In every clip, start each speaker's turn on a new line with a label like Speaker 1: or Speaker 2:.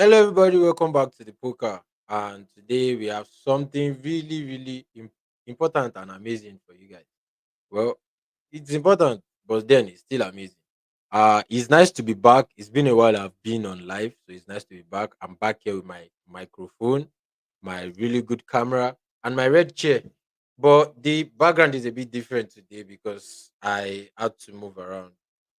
Speaker 1: Hello, everybody. Welcome back to the poker. And today we have something really, really important and amazing for you guys. Well, it's important, but then it's still amazing. It's nice to be back. It's been a while I've been on live, so it's nice to be back. I'm back here with my microphone, my really good camera, and my red chair. But the background is a bit different today because I had to move around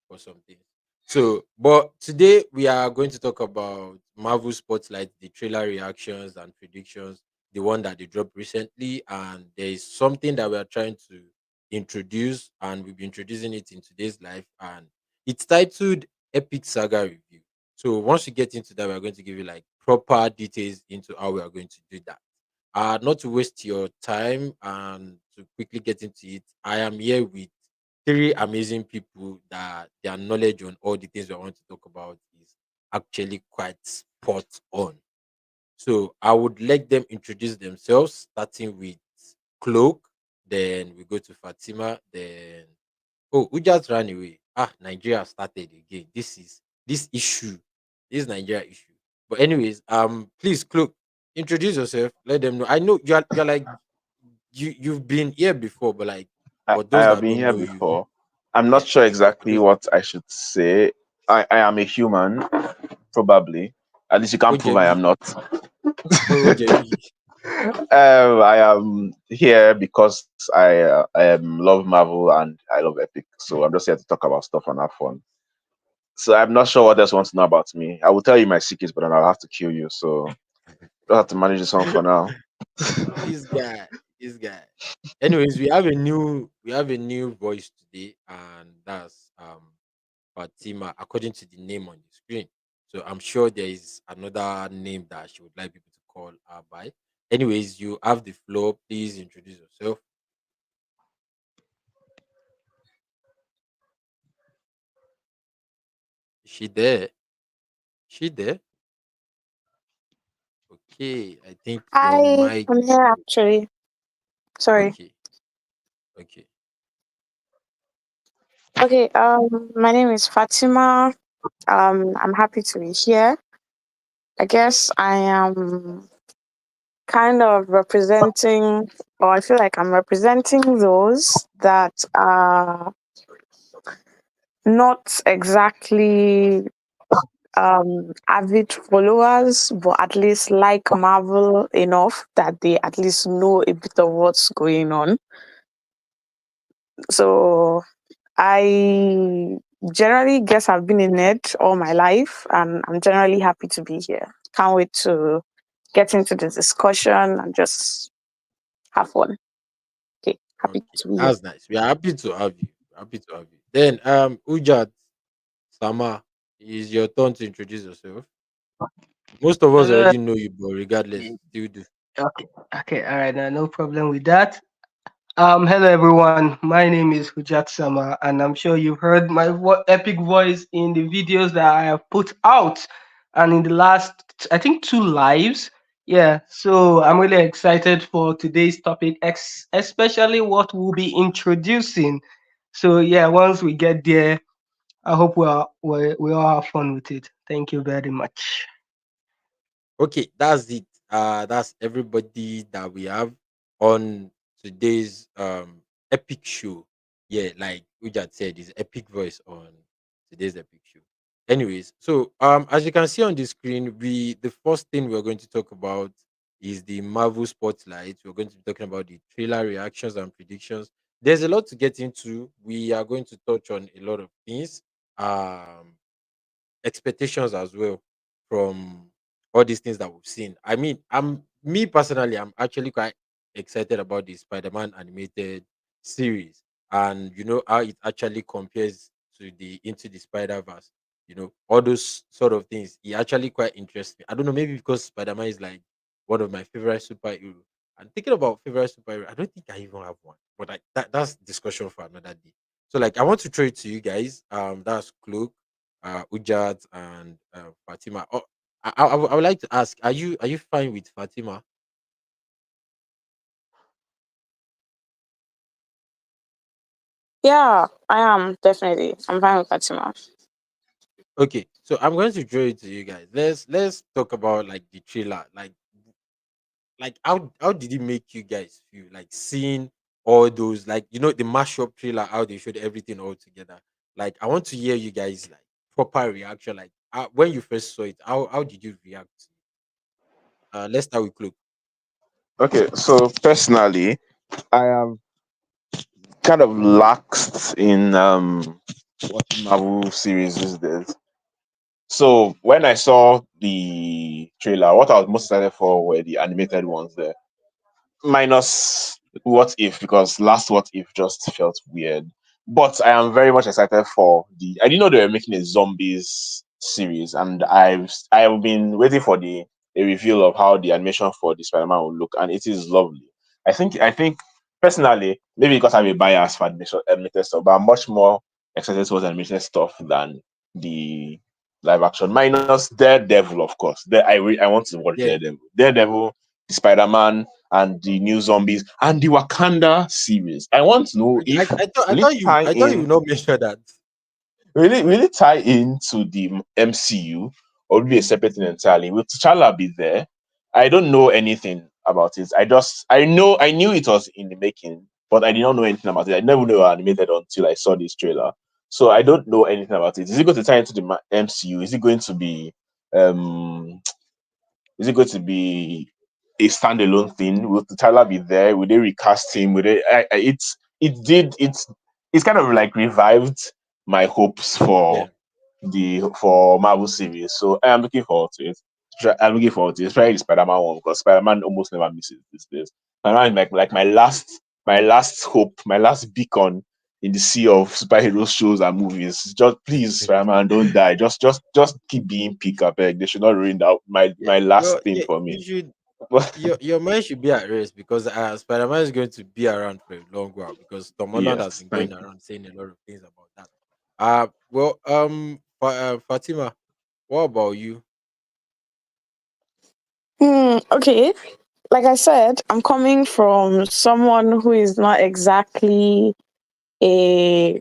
Speaker 1: for something. So, but today we are going to talk about Marvel Spotlight, the trailer reactions and predictions, the one that they dropped recently, and there is something that we are trying to introduce, and we'll be introducing it in today's life, and it's titled Epic Saga Review. So once we get into that, we're going to give you like proper details into how we are going to do that. Not to waste your time and to quickly get into it, I am here with three amazing people that their knowledge on all the things we want to talk about is actually quite spot on. So I would let them introduce themselves, starting with Cloak, then we go to Fatima, then who just ran away? Nigeria started again. This issue, this Nigeria issue. But anyways, please Cloak, introduce yourself, let them know. I know you're like you've been here before, but like for
Speaker 2: I
Speaker 1: those
Speaker 2: have
Speaker 1: that
Speaker 2: been
Speaker 1: don't
Speaker 2: here
Speaker 1: know you,
Speaker 2: before. I'm not
Speaker 1: yeah.
Speaker 2: sure
Speaker 1: So for
Speaker 2: exactly
Speaker 1: those
Speaker 2: what I should say. I am a human, probably. At least you can't prove I
Speaker 1: OJB,
Speaker 2: am not.
Speaker 1: OJB.
Speaker 2: I am here because I love Marvel and I love Epic. So I'm just here to talk about stuff and have fun. So I'm not sure what else wants to know about me. I will tell you my secrets, but then I'll have to kill you. So I'll have to manage this one for now.
Speaker 1: this guy, this guy. Anyways, we have a new voice today, and that's Fatima, according to the name on the screen. So I'm sure there is another name that she would like people to call her by. Anyways, you have the floor. Please introduce yourself. Is she there? She there? Okay, I think your
Speaker 3: Hi,
Speaker 1: mic.
Speaker 3: I'm here actually. Sorry.
Speaker 1: Okay, okay,
Speaker 3: Okay, my name is Fatima. I'm happy to be here. I guess I am kind of representing, or I feel like I'm representing those that are not exactly avid followers, but at least like Marvel enough that they at least know a bit of what's going on. So I generally guess I've been a nerd all my life, and I'm generally happy to be here. Can't wait to get into the discussion and just have fun. Okay, happy
Speaker 1: okay.
Speaker 3: to be here.
Speaker 1: That's nice. We are happy to have you. Happy to have you. Then, Ujat Sama, it's your turn to introduce yourself. Most of us
Speaker 4: Hello.
Speaker 1: already know you, but regardless,
Speaker 4: y-
Speaker 1: still do.
Speaker 4: Okay, okay, all right, no problem with that. Hello everyone. My name is Hujat Sama, and I'm sure you've heard my epic voice in the videos that I have put out, and in the last, I think, two lives. Yeah, so I'm really excited for today's topic, especially what we'll be introducing. So yeah, once we get there, I hope we all have fun with it. Thank you very much.
Speaker 1: Okay, that's it. That's everybody that we have on today's epic show. Yeah, like Ujat said, is epic voice on today's epic show. Anyways, so as you can see on the screen, the first thing we're going to talk about is the Marvel Spotlight. We're going to be talking about the trailer reactions and predictions. There's a lot to get into. We are going to touch on a lot of things. Um Expectations as well from all these things that we've seen. I mean, me personally, I'm actually quite excited about the Spider-Man animated series, and you know how it actually compares to the Into the Spider-Verse. You know, all those sort of things. It actually quite interests me. I don't know, maybe because Spider-Man is like one of my favorite superhero. And thinking about favorite superhero, I don't think I even have one. But like that's discussion for another day. So like I want to throw it to you guys. That's Cloak, Ujat, and Fatima. Oh, I would like to ask: Are you fine with Fatima?
Speaker 3: Yeah, I am definitely. I'm fine with Fatima.
Speaker 1: Okay. So I'm going to draw it to you guys. Let's talk about like the trailer. Like how did it make you guys feel? Like seeing all those, like, the mashup trailer, how they showed everything all together. Like, I want to hear you guys like proper reaction. Like, when you first saw it, how did you react? Let's start with Cloak.
Speaker 2: Okay, so personally, I am kind of laxed in watching Marvel series these days. So when I saw the trailer, what I was most excited for were the animated ones there. Minus What If, because last What If just felt weird. But I am very much excited for the. I didn't know they were making a zombies series, and I've been waiting for the a reveal of how the animation for the Spider-Man will look, and it is lovely. I think personally, maybe because I have a bias for animated stuff, but I'm much more excited towards animated stuff than the live action. Minus Daredevil, of course. I want to watch
Speaker 1: Yeah,
Speaker 2: Daredevil, the Spider-Man, and the new zombies and the Wakanda series. I want to know
Speaker 1: I,
Speaker 2: if
Speaker 1: I thought I
Speaker 2: will it
Speaker 1: thought you
Speaker 2: tie
Speaker 1: I thought you
Speaker 2: in
Speaker 1: would not mention that.
Speaker 2: will it tie into the MCU, or will it be a separate thing entirely? Will T'Challa be there? I don't know anything about it. I knew it was in the making, but I did not know anything about it. I never knew it was animated until I saw this trailer. So I don't know anything about it. Is it going to tie into the MCU? Um is it going to be a standalone thing? Will Tyler be there? Will they recast him? Will they? It's kind of like revived my hopes
Speaker 1: Yeah.
Speaker 2: for Marvel series. So I am looking forward to it. I'm looking forward to it. Especially the Spider-Man one, because Spider-Man almost never misses these days. Spider-Man is like my last hope, my last beacon in the sea of superhero shows and movies. Just please, Spider-Man, don't die. Just keep being peak, I beg. They should not ruin out
Speaker 1: Yeah,
Speaker 2: my last thing
Speaker 1: yeah,
Speaker 2: for me.
Speaker 1: you should. Your mind should be at rest, because Spider-Man is going to be around for a long while, because Tom Holland has
Speaker 2: Yes,
Speaker 1: been
Speaker 2: thank
Speaker 1: going
Speaker 2: you.
Speaker 1: around saying a lot of things about that. Well, Fatima, what about you?
Speaker 3: Okay. Like I said, I'm coming from someone who is not exactly a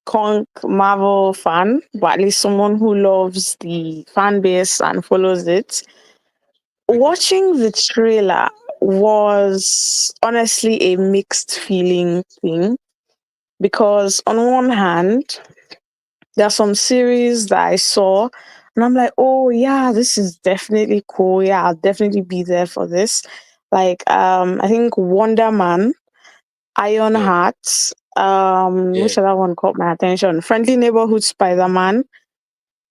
Speaker 3: conk Marvel fan, but at least someone who loves the fan base and follows it.
Speaker 1: Okay.
Speaker 3: Watching the trailer was honestly a mixed feeling thing because on one hand, there are some series that I saw and I'm like, oh yeah, this is definitely cool. Yeah, I'll definitely be there for this. Like I think Wonder Man,
Speaker 1: Yeah.
Speaker 3: Ironheart,
Speaker 1: Yeah.
Speaker 3: which other one caught my attention? Friendly Neighborhood Spider Man,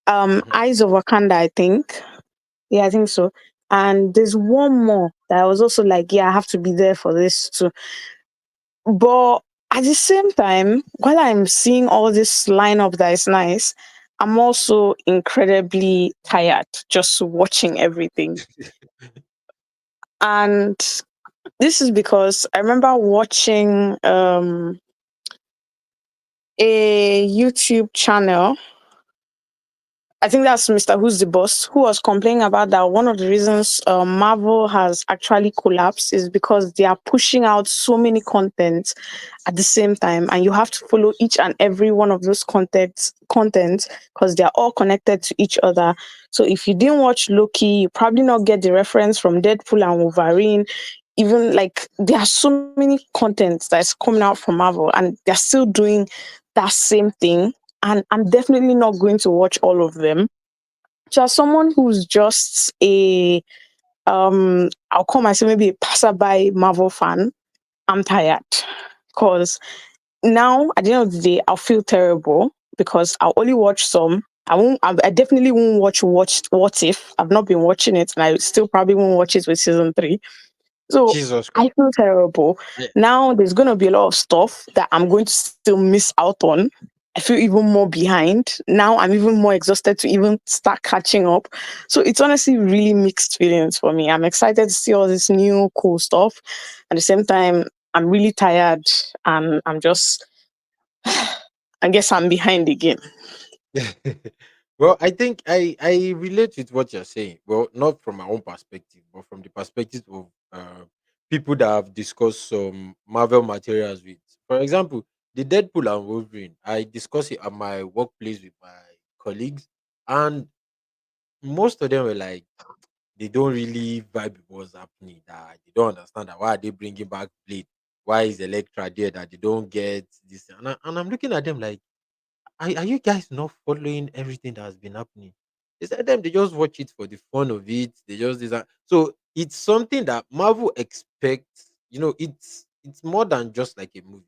Speaker 1: Mhm.
Speaker 3: Eyes of Wakanda, I think. Yeah, I think so. And there's one more that I was also like, yeah, I have to be there for this too. But at the same time, while I'm seeing all this lineup that is nice, I'm also incredibly tired just watching everything. And this is because I remember watching a YouTube channel. I think that's Mr. Who's the Boss, who was complaining about that one of the reasons Marvel has actually collapsed is because they are pushing out so many content at the same time, and you have to follow each and every one of those content because they are all connected to each other. So if you didn't watch Loki, you probably not get the reference from Deadpool and Wolverine. Even like there are so many contents that's coming out from Marvel, and they're still doing that same thing. And I'm definitely not going to watch all of them. So as someone who's just a I'll call myself maybe a passerby Marvel fan, I'm tired. Cause now at the end of the day, I'll feel terrible because I'll only watch some. I definitely won't watch What If. I've not been watching it and I still probably won't watch it with season three. So
Speaker 1: Jesus
Speaker 3: I
Speaker 1: Christ.
Speaker 3: feel terrible.
Speaker 1: Yeah.
Speaker 3: Now there's gonna be a lot of stuff that I'm going to still miss out on. I feel even more behind. Now I'm even more exhausted to even start catching up. So it's honestly really mixed feelings for me. I'm excited to see all this new cool stuff. At the same time, I'm really tired and I'm just I guess I'm behind again.
Speaker 1: Well, I think I relate with what you're saying. Well, not from my own perspective, but from the perspective of people that have discussed some Marvel materials with. For example, the Deadpool and Wolverine. I discussed it at my workplace with my colleagues, And most of them were like, they don't really vibe with what's happening. That they don't understand that why are they bringing back Blade? Why is Electra there? That they don't get this. And I'm looking at them like, are you guys not following everything that has been happening? They said them they just watch it for the fun of it. They just design. So it's something that Marvel expects. It's more than just like a movie.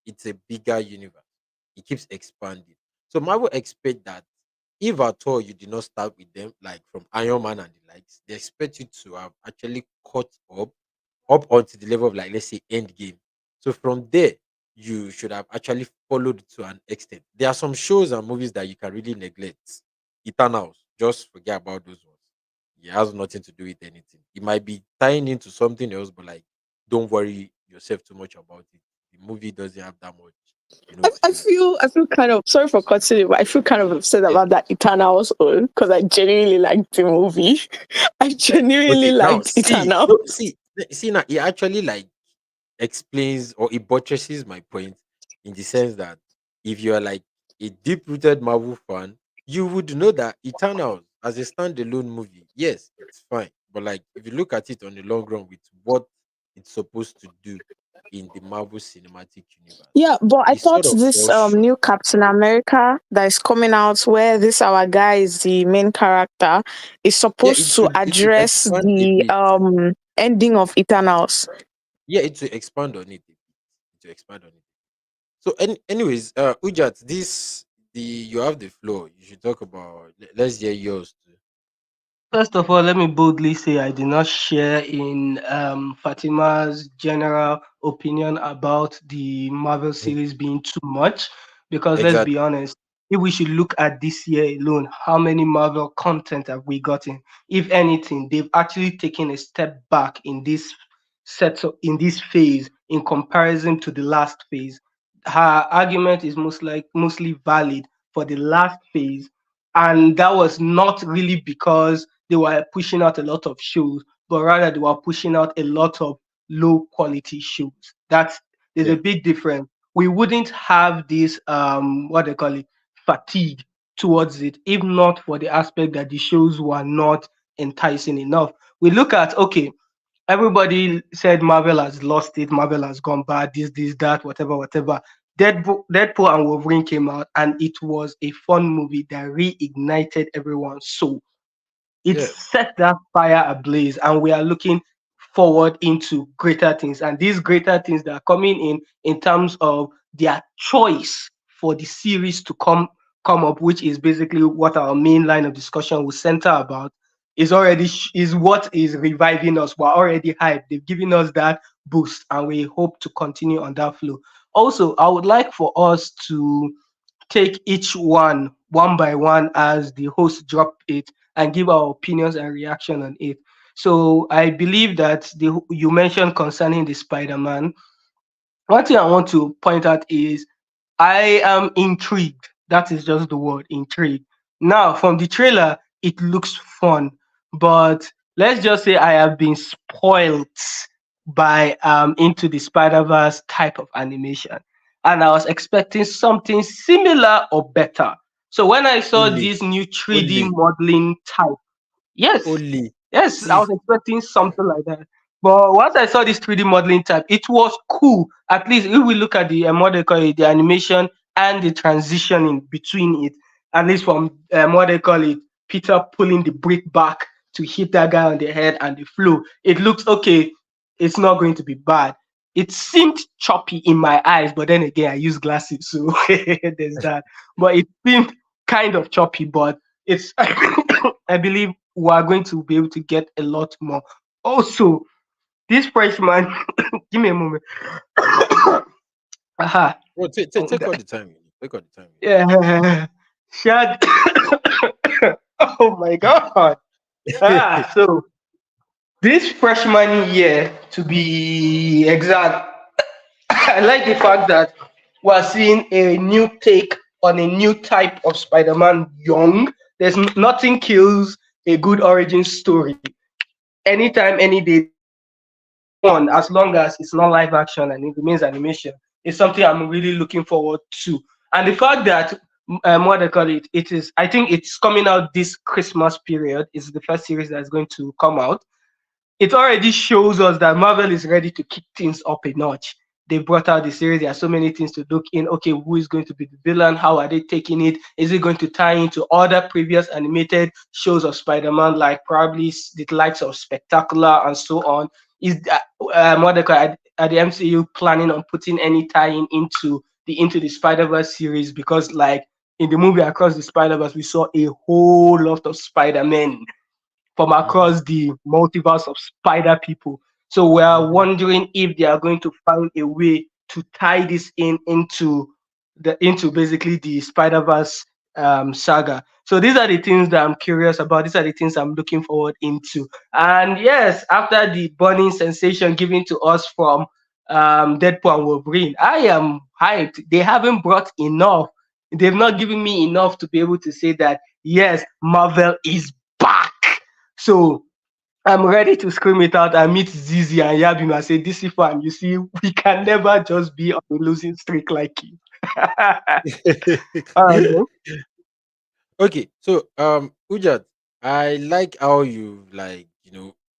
Speaker 1: It's a bigger universe. It keeps expanding. So Marvel expect that if at all you did not start with them, like from Iron Man and the likes, they expect you to have actually caught up onto the level of, like, let's say, end game. So from there, you should have actually followed to an extent. There are some shows and movies that you can really neglect. Eternals, just forget about those ones. It has nothing to do with anything. It might be tying into something else, but like, don't worry yourself too much about it. The movie doesn't have that much, to do with.
Speaker 3: I feel kind of sorry for cutting it, but I feel kind of upset
Speaker 1: Yeah.
Speaker 3: about that Eternals own because I genuinely liked the movie. I genuinely
Speaker 1: Okay, now
Speaker 3: liked
Speaker 1: see,
Speaker 3: Eternal.
Speaker 1: no, see now, it actually like explains or it buttresses my point in the sense that if you are like a deep rooted Marvel fan, you would know that Eternals as a standalone movie, yes, it's fine. But like if you look at it on the long run with what it's supposed to do in the Marvel Cinematic Universe,
Speaker 3: Yeah, but I
Speaker 1: it sort
Speaker 3: thought
Speaker 1: of
Speaker 3: this
Speaker 1: fell short.
Speaker 3: new Captain America that is coming out, where this our guy is the main character, is
Speaker 1: Yeah,
Speaker 3: supposed to
Speaker 1: it should
Speaker 3: address
Speaker 1: expand a
Speaker 3: the
Speaker 1: bit.
Speaker 3: ending of Eternals.
Speaker 1: Yeah, it should expand on it a bit. It should expand on it. So, anyways, Ujat, the you have the floor. You should talk about. Let's hear yours too.
Speaker 4: First of all, let me boldly say I do not share in Fatima's general opinion about the Marvel
Speaker 1: Mhm.
Speaker 4: series being too much. Because let's be
Speaker 1: Exactly.
Speaker 4: honest, if we should look at this year alone, how many Marvel content have we gotten? If anything, they've actually taken a step back in this in this phase in comparison to the last phase. Her argument is mostly valid for the last phase, and that was not really because they were pushing out a lot of shows, but rather they were pushing out a lot of low quality shows. That's There's a
Speaker 1: Yeah.
Speaker 4: big difference. We wouldn't have this what they call it fatigue towards it if not for the aspect that the shows were not enticing enough. We look at, okay, everybody said Marvel has lost it, Marvel has gone bad, this, that, whatever, whatever. Deadpool and Wolverine came out, and it was a fun movie that reignited everyone's soul. It
Speaker 1: Yeah.
Speaker 4: set that fire ablaze, and we are looking forward into greater things. And these greater things that are coming in terms of their choice for the series to come up, which is basically what our main line of discussion will center about, is what is reviving us. We're already hyped. They've given us that boost, and we hope to continue on that flow. Also, I would like for us to take each one by one as the host drop it and give our opinions and reaction on it. So I believe that you mentioned concerning the Spider-Man. One thing I want to point out is I am intrigued. That is just the word, intrigued. Now, from the trailer, it looks fun, but let's just say I have been spoiled by Into the Spider-Verse type of animation, and I was expecting something similar or better. So when I saw
Speaker 1: Only,
Speaker 4: this new 3D
Speaker 1: only,
Speaker 4: modeling type, yes,
Speaker 1: only.
Speaker 4: yes, I
Speaker 1: See,
Speaker 4: was expecting something like that. But once I saw this 3D modeling type, it was cool. At least if we look at the what they call it, the animation and the transitioning between it, at least from what they call it, Peter pulling the brick back to hit that guy on the head and the flow, it looks okay. It's not going to be bad. It seemed choppy in my eyes, but then again, I use glasses, so there's that. But it seemed kind of choppy, but it's I believe we are going to be able to get a lot more. Also, this freshman, give me a moment. Aha.
Speaker 1: well, take all the time you need. Take all the time
Speaker 4: Yeah. Shut. Oh my god.
Speaker 1: you
Speaker 4: So this freshman year, to be exact, I like the fact that we're seeing a new take on a new type of Spider-Man young. Nothing kills a good origin story. Anytime, any day, fun as long as it's not live action and it remains animation. It's something I'm really looking forward to. And the fact that what they call it. It is. I think it's coming out this Christmas period. It's the first series that's going to come out. It already shows us that Marvel is ready to kick things up a notch. They brought out the series. There are so many things to look in. Okay, who is going to be the villain? How are they taking it? Is it going to tie into other previous animated shows of Spider-Man, like probably the likes of Spectacular and so on? Is what they call are the MCU planning on putting any tie-in into the Spider-Verse series? Because like in the movie Across the Spider-Verse, we saw a whole lot of Spider-Men from
Speaker 1: Mhm,
Speaker 4: across the multiverse of spider people. So we are
Speaker 1: mhm.
Speaker 4: wondering if they are going to find a way to tie this into basically the Spider Verse saga. So these are the things that I'm curious about. These are the things I'm looking forward into. And yes, after the burning sensation given to us from Deadpool and Wolverine, I am hyped. They haven't brought enough. They've not given me enough to be able to say that yes, Marvel is back. So I'm ready to scream it out and meet Zizi and Yabim and say, "This is fun. You see, we can never just be on a losing streak like you." All right, then.
Speaker 1: Okay, so Ujat, I like how you like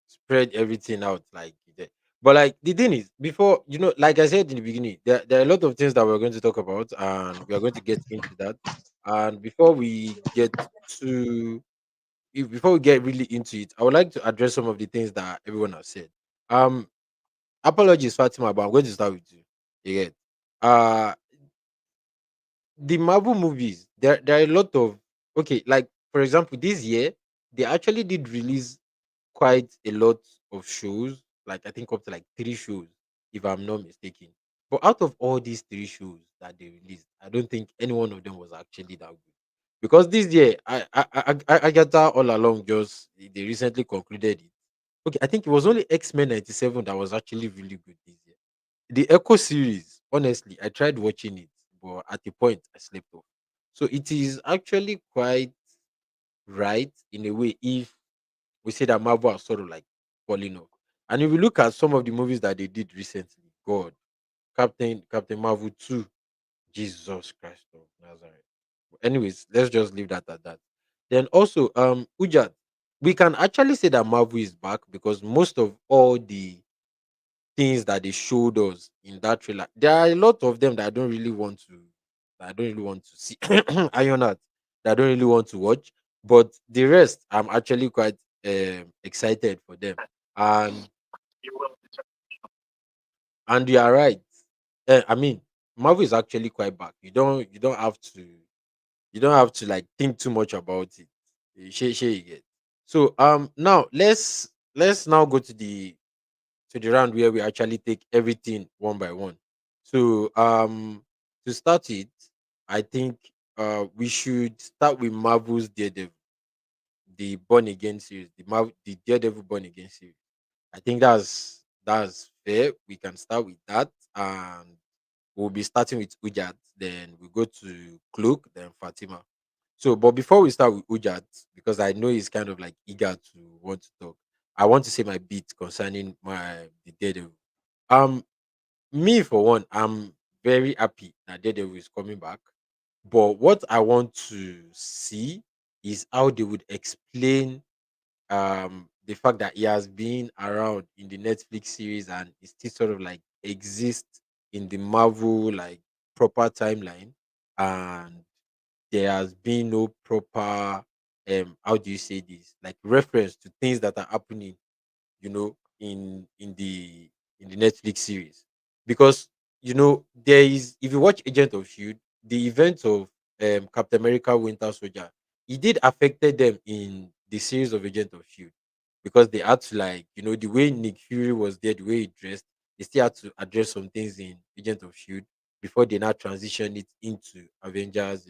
Speaker 1: spread everything out like you did. But like the thing is, before like I said in the beginning, there are a lot of things that we're going to talk about, and we are going to get into that. And before we get to before we get really into it, I would like to address some of the things that everyone has said. Um, Apologies, Fatima, but I'm going to start with you. You get uh the Marvel movies, there are a lot of okay, like for example, this year they actually did release quite a lot of shows, like I think up to like 3 shows, if I'm not mistaken. But out of all these 3 shows that they released, I don't think any one of them was actually that good. Because this year, I got that all along. Just they recently concluded it. Okay, I think it was only X-Men 97 that was actually really good this year. The Echo series, honestly, I tried watching it, but at the point I slept off. So it is actually quite right in a way if we say that Marvel are sort of like falling off. And if we look at some of the movies that they did recently, God, Captain Marvel 2, Jesus Christ of Nazareth. Anyways, let's just leave that at that. Then also, Ujat, we can actually say that Marvel is back because most of all the things that they showed us in that trailer. There are a lot of them that I don't really want to see. Iron Heart that I don't really want to watch. But the rest, I'm actually quite excited for them. And you are right. I mean, Marvel is actually quite back. You don't have to like think too much about it. Shey you get. So now let's now go to the round where we actually take everything one by one. So to start it, I think we should start with Marvel's Daredevil, the Born Again series, the Daredevil Born Again series. I think that's fair. We can start with that, and we'll be starting with Ujat. Then we go to Cloak, then Fatima. So, but before we start with Ujat, because I know he's kind of like eager to want to talk, I want to say my bit concerning the Daredevil. Um, Me for one, I'm very happy that Daredevil is coming back. But what I want to see is how they would explain the fact that he has been around in the Netflix series and it still sort of like exists in the Marvel like proper timeline, and there has been no proper how do you say this, like reference to things that are happening, in the Netflix series. Because there is, if you watch Agent of Shield, the events of Captain America Winter Soldier, it did affected them in the series of Agent of Shield, because they had to, like, the way Nick Fury was there, the way he dressed, they still had to address some things in Agent of Shield before they now transition it into Avengers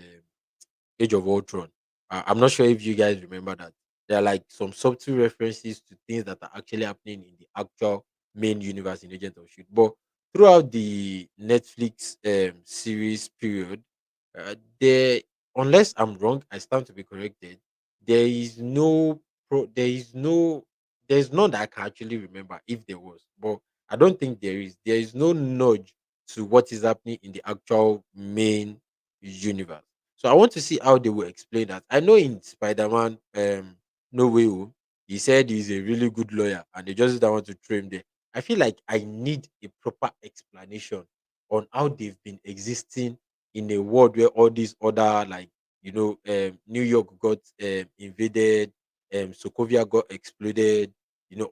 Speaker 1: Age of Ultron. I'm not sure if you guys remember that. There are like some subtle references to things that are actually happening in the actual main universe in Agent of Shield. But throughout the Netflix series period, there, unless I'm wrong, I stand to be corrected. There is no there is no there's none that I can actually remember if there was, but I don't think there is. There is no nudge to what is happening in the actual main universe. So I want to see how they will explain that. I know in Spider-Man No Way Home, he said he's a really good lawyer and they just don't want to throw him there. I feel like I need a proper explanation on how they've been existing in a world where all these other, like, New York got invaded, Sokovia got exploded,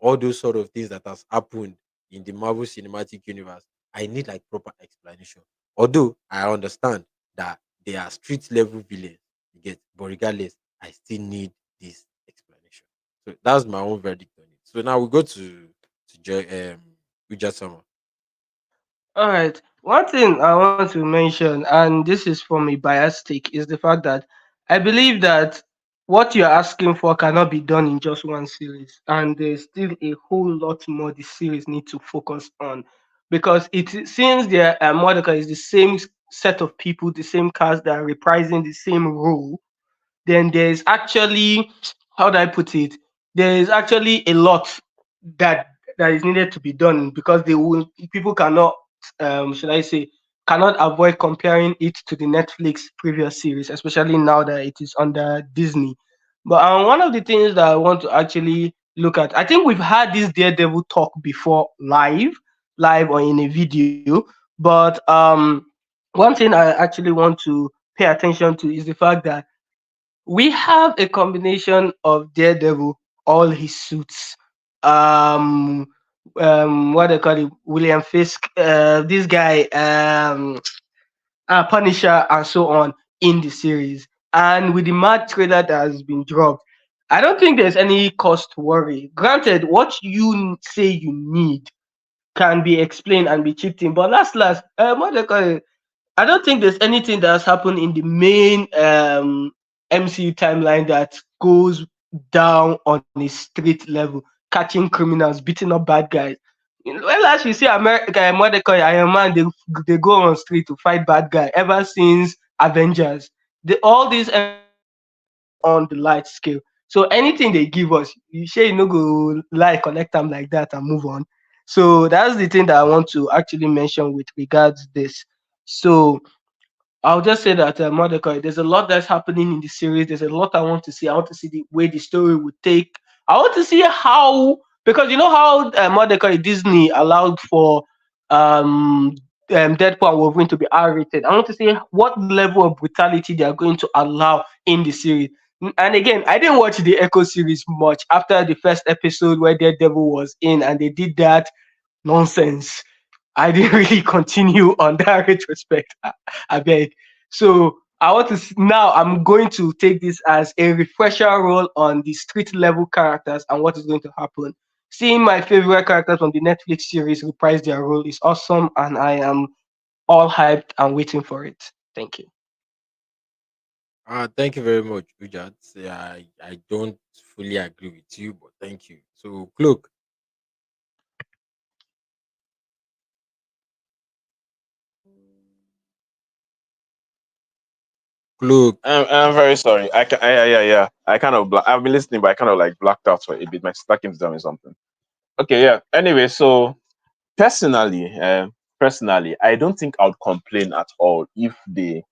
Speaker 1: all those sort of things that has happened in the Marvel Cinematic Universe. I need like proper explanation. Although I understand that they are street level villains, you get, but regardless, I still need this explanation. So that's my own verdict on it. So now we go to Uja Summer.
Speaker 4: All right. One thing I want to mention, and this is from a biased take, is the fact that I believe that what you're asking for cannot be done in just one series, and there's still a whole lot more the series need to focus on, because it since their Mordecai is the same set of people, the same cast that are reprising the same role, then there's actually, how do I put it? There is actually a lot that that is needed to be done, because they will people cannot, should I say, cannot avoid comparing it to the Netflix previous series, especially now that it is under Disney. But one of the things that I want to actually look at, I think we've had this Daredevil talk before, live or in a video. But one thing I actually want to pay attention to is the fact that we have a combination of Daredevil, all his suits, um, what they call it, William Fisk, this guy, Punisher, and so on in the series. And with the mad trailer that has been dropped, I don't think there's any cause to worry. Granted, what you say you need can be explained and be chipped in, but last, what they call it, I don't think there's anything that has happened in the main MCU timeline that goes down on a street level, catching criminals, beating up bad guys. Well, as you see, America, what they call it, Iron Man, they go on street to fight bad guy ever since Avengers. All these MCU movies are not on the light scale. So anything they give us, you say you no go like connect them like that and move on. So that's the thing that I want to actually mention with regards this. So I'll just say that Mordecai, there's a lot that's happening in the series. There's a lot I want to see. I want to see the way the story would take. I want to see how, because you know how Mordecai Disney allowed for um, Deadpool and Wolverine to be R-rated. I want to see what level of brutality they are going to allow in the series. And again, I didn't watch the Echo series much after the first episode where Daredevil was in, and they did that nonsense. I didn't really continue on that retrospect. I beg. So I want to now. I'm going to take this as a refresher role on the street level characters and what is going to happen. Seeing my favorite characters from the Netflix series reprise their role is awesome, and I am all hyped and waiting for it. Thank you.
Speaker 1: Thank you very much, Ujat. Yeah, I don't fully agree with you, but thank you. So, Cloak, Cloak.
Speaker 2: I'm very sorry. Yeah. I kind of I've been listening, but I kind of like blacked out for a bit. My sister came to tell me something. Okay, yeah. Anyway, so personally, personally, I don't think I would complain at all if they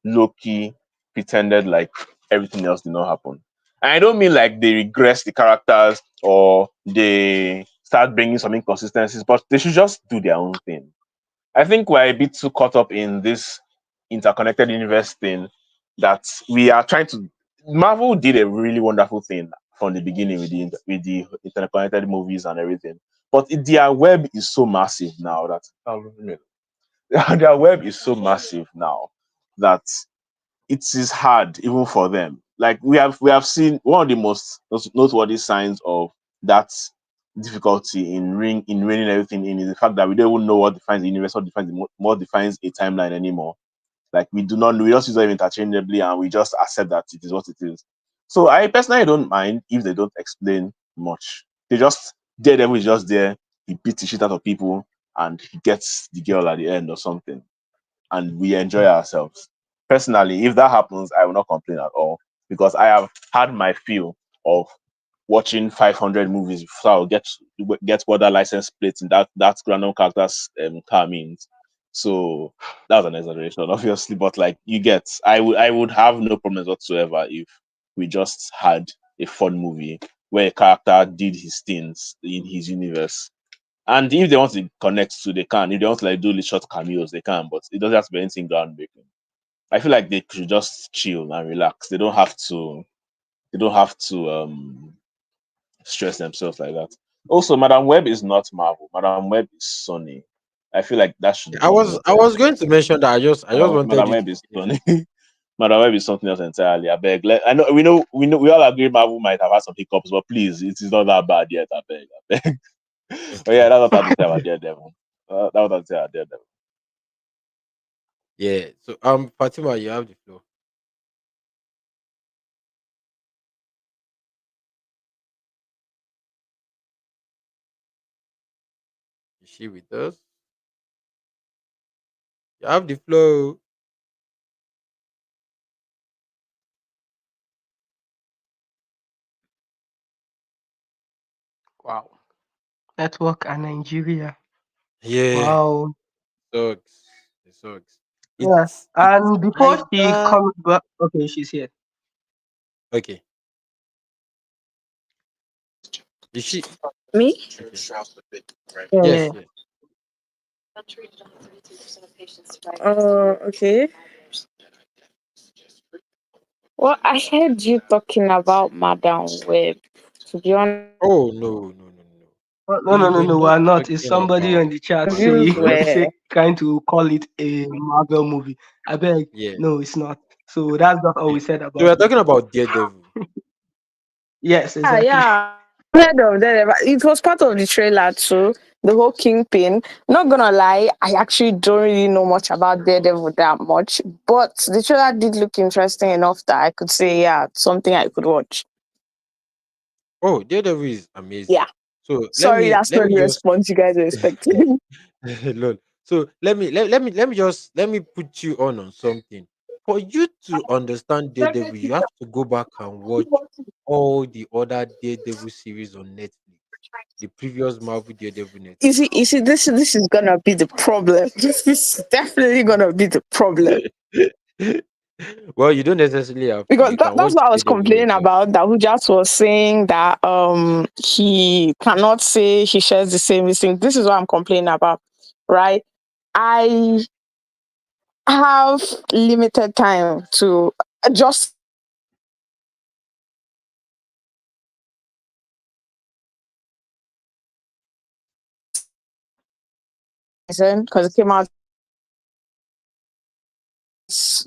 Speaker 2: low-key pretended like everything else did not happen. And I don't mean like they regress the characters or they start bringing some inconsistencies, but they should just do their own thing. I think we're a bit too caught up in this interconnected universe thing that we are trying to. Marvel did a really wonderful thing from the beginning with the interconnected movies and everything, but their web is so massive now that their web is so massive now that it is hard even for them. Like we have seen one of the most noteworthy signs of that difficulty in reining everything in is the fact that we don't even know what defines the universe, what defines a timeline anymore. Like we do not know, we just use them interchangeably and we just accept that it is what it is. So I personally don't mind if they don't explain much. They just Daredevil is just there, he beats the shit out of people and he gets the girl at the end or something and we enjoy ourselves. Personally, if that happens, I will not complain at all because I have had my feel of watching 500 movies before I'll get what that license plate in that random character's car means. So that was an exaggeration, obviously, but like you get, I would have no problems whatsoever if we just had a fun movie where a character did his things in his universe. And if they want to connect to, they can. If they want to like do short cameos, they can. But it doesn't have to be anything groundbreaking. I feel like they should just chill and relax. They don't have to. They don't have to stress themselves like that. Also, Madam Web is not Marvel. Madam Web is Sony. I feel like that should
Speaker 1: I
Speaker 2: be
Speaker 1: was I
Speaker 2: noted.
Speaker 1: was going to mention that. I just wanted
Speaker 2: Madam
Speaker 1: you to
Speaker 2: Web is
Speaker 1: finish.
Speaker 2: Sony. Madam Web is something else entirely. I beg. I know. We all agree Marvel might have had some hiccups, but please, it is not that bad yet. I beg. I beg. But yeah, that's what I have to say about Daredevil. That was what I have to say about Daredevil.
Speaker 1: Yeah. So Fatima, you have the floor. Is she with us? You have the floor.
Speaker 4: Wow. Network and Nigeria.
Speaker 1: Yeah.
Speaker 4: Wow.
Speaker 1: Sucks. It sucks.
Speaker 4: Yeah.
Speaker 1: It's
Speaker 4: And before she
Speaker 1: either
Speaker 4: comes back, okay, she's here.
Speaker 1: okay. Is she
Speaker 3: Me?
Speaker 1: okay?
Speaker 4: Yeah.
Speaker 1: Yes, yes.
Speaker 3: Okay. Well, I heard you talking about Madam Web. To be honest,
Speaker 1: Oh no, no, no, no.
Speaker 4: No,
Speaker 1: We
Speaker 4: no, no,
Speaker 1: were
Speaker 4: no.
Speaker 1: not
Speaker 4: We're not. It's
Speaker 1: talking
Speaker 4: somebody
Speaker 1: about
Speaker 4: on the chat
Speaker 1: Madam
Speaker 3: views
Speaker 4: saying
Speaker 1: Web.
Speaker 3: were
Speaker 4: trying to call it a Marvel movie. I beg.
Speaker 1: Yeah.
Speaker 4: No, it's not. So that's not all
Speaker 1: Okay.
Speaker 4: we said
Speaker 1: So we
Speaker 4: about
Speaker 1: are
Speaker 4: it.
Speaker 1: talking about Daredevil.
Speaker 4: Yes, exactly.
Speaker 3: yeah. Heard of that. It was part of the trailer too. The whole Kingpin. Not gonna lie, I actually don't really know much about Daredevil that much, but the trailer did look interesting enough that I could say, yeah, it's something I could watch.
Speaker 1: Oh, Daredevil is amazing.
Speaker 3: Yeah.
Speaker 1: So let
Speaker 3: Sorry,
Speaker 1: me
Speaker 3: that's
Speaker 1: let
Speaker 3: not
Speaker 1: me
Speaker 3: the
Speaker 1: just
Speaker 3: response you guys were expecting.
Speaker 1: Lol. So let me put you on something. For you to understand Daredevil, you have to go back and watch all the other Daredevil series on Netflix. The previous Marvel Daredevil Netflix.
Speaker 3: You see, this is gonna be the problem. This is definitely gonna be the problem.
Speaker 1: Well, you don't necessarily have to.
Speaker 3: Because
Speaker 1: You can
Speaker 3: that's
Speaker 1: watch
Speaker 3: what I was
Speaker 1: Daredevil
Speaker 3: complaining
Speaker 1: yourself.
Speaker 3: about. That Hujas was saying that he cannot say he shares the same thing. This is what I'm complaining about, right? I have limited time to just because it came out